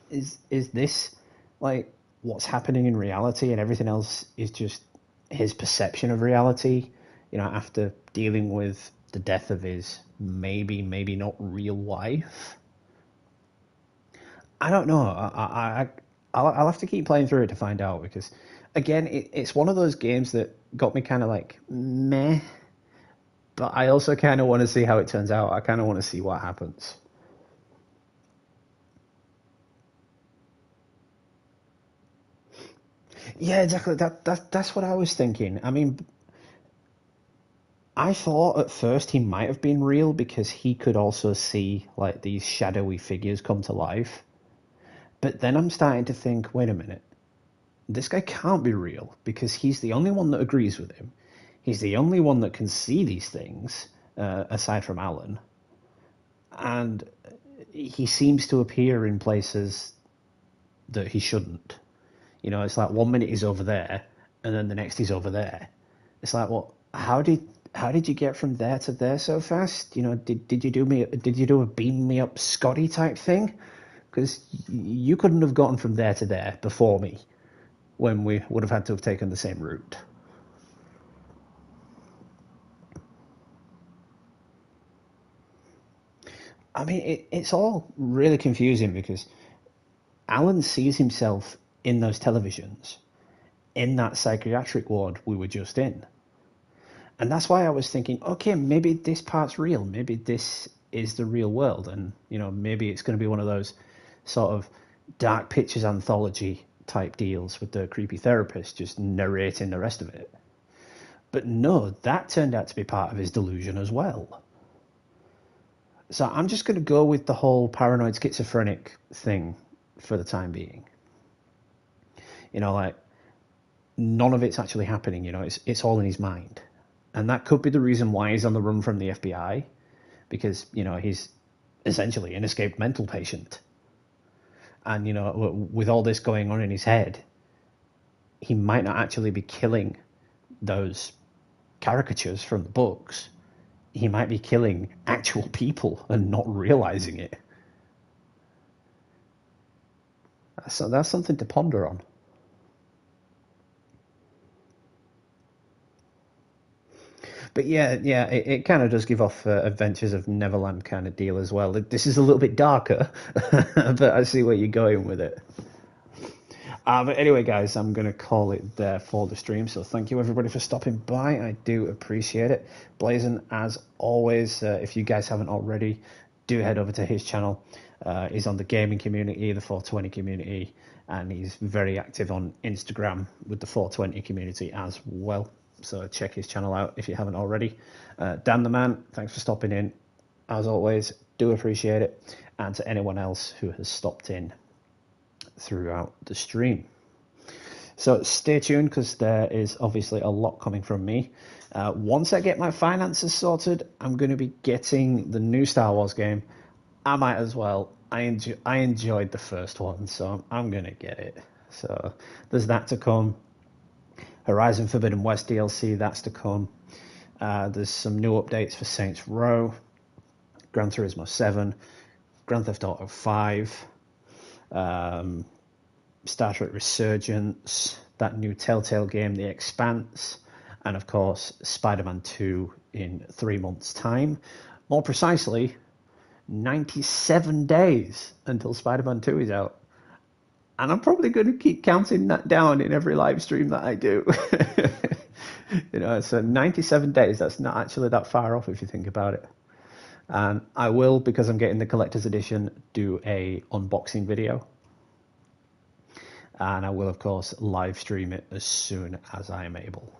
Is this like what's happening in reality, and everything else is just his perception of reality? You know, after dealing with the death of his maybe not real wife. I don't know. I'll have to keep playing through it to find out, because again, it's one of those games that got me kind of like meh, but I also kind of want to see how it turns out. I kind of want to see what happens. Yeah, exactly. That's what I was thinking. I mean, I thought at first he might have been real because he could also see like these shadowy figures come to life. But then I'm starting to think, wait a minute, this guy can't be real because he's the only one that agrees with him. He's the only one that can see these things. aside from Alan. And he seems to appear in places that he shouldn't. You know, it's like 1 minute he's over there, and then the next he's over there. It's like, well, how did you get from there to there so fast? You know, did you do a beam me up Scotty type thing? Because you couldn't have gotten from there to there before me, when we would have had to have taken the same route. I mean, it's all really confusing because Alan sees himself in those televisions, in that psychiatric ward we were just in. And that's why I was thinking, okay, maybe this part's real. Maybe this is the real world. And, you know, maybe it's going to be one of those sort of Dark Pictures anthology type deals with the creepy therapist just narrating the rest of it. But no, that turned out to be part of his delusion as well. So I'm just going to go with the whole paranoid schizophrenic thing for the time being. You know, like, none of it's actually happening, you know, it's all in his mind. And that could be the reason why he's on the run from the FBI, because, you know, he's essentially an escaped mental patient. And, you know, with all this going on in his head, he might not actually be killing those caricatures from the books. He might be killing actual people and not realizing it. So that's something to ponder on. But yeah, it kind of does give off Adventures of Neverland kind of deal as well. This is a little bit darker, but I see where you're going with it. But anyway, guys, I'm going to call it there for the stream. So thank you, everybody, for stopping by. I do appreciate it. Blazon, as always, if you guys haven't already, do head over to his channel. He's on the gaming community, the 420 community, and he's very active on Instagram with the 420 community as well. So check his channel out if you haven't already. Dan the Man, thanks for stopping in. As always, do appreciate it. And to anyone else who has stopped in throughout the stream. So stay tuned, because there is obviously a lot coming from me. Once I get my finances sorted, I'm going to be getting the new Star Wars game. I might as well. I enjoyed the first one, so I'm going to get it. So there's that to come. Horizon Forbidden West DLC, that's to come. There's some new updates for Saints Row, Gran Turismo 7, Grand Theft Auto 5, Star Trek Resurgence, that new Telltale game, The Expanse, and of course Spider-Man 2 in 3 months' time. More precisely, 97 days until Spider-Man 2 is out. And I'm probably going to keep counting that down in every live stream that I do. You know, so 97 days, that's not actually that far off if you think about it. And I will, because I'm getting the collector's edition, do a unboxing video. And I will, of course, live stream it as soon as I am able.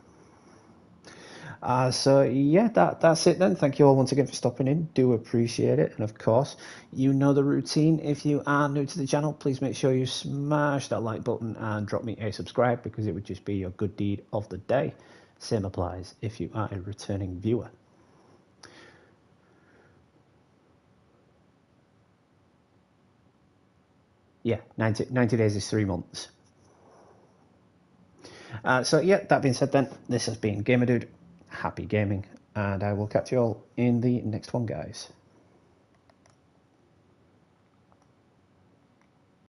So yeah, that's it then. Thank you all once again for stopping in. Do appreciate it. And of course, you know the routine. If you are new to the channel, please make sure you smash that like button and drop me a subscribe, because it would just be your good deed of the day. Same applies if you are a returning viewer. Yeah, 90 days is 3 months. So yeah, that being said then, this has been Gamer Dude. Happy gaming, and I will catch you all in the next one, guys.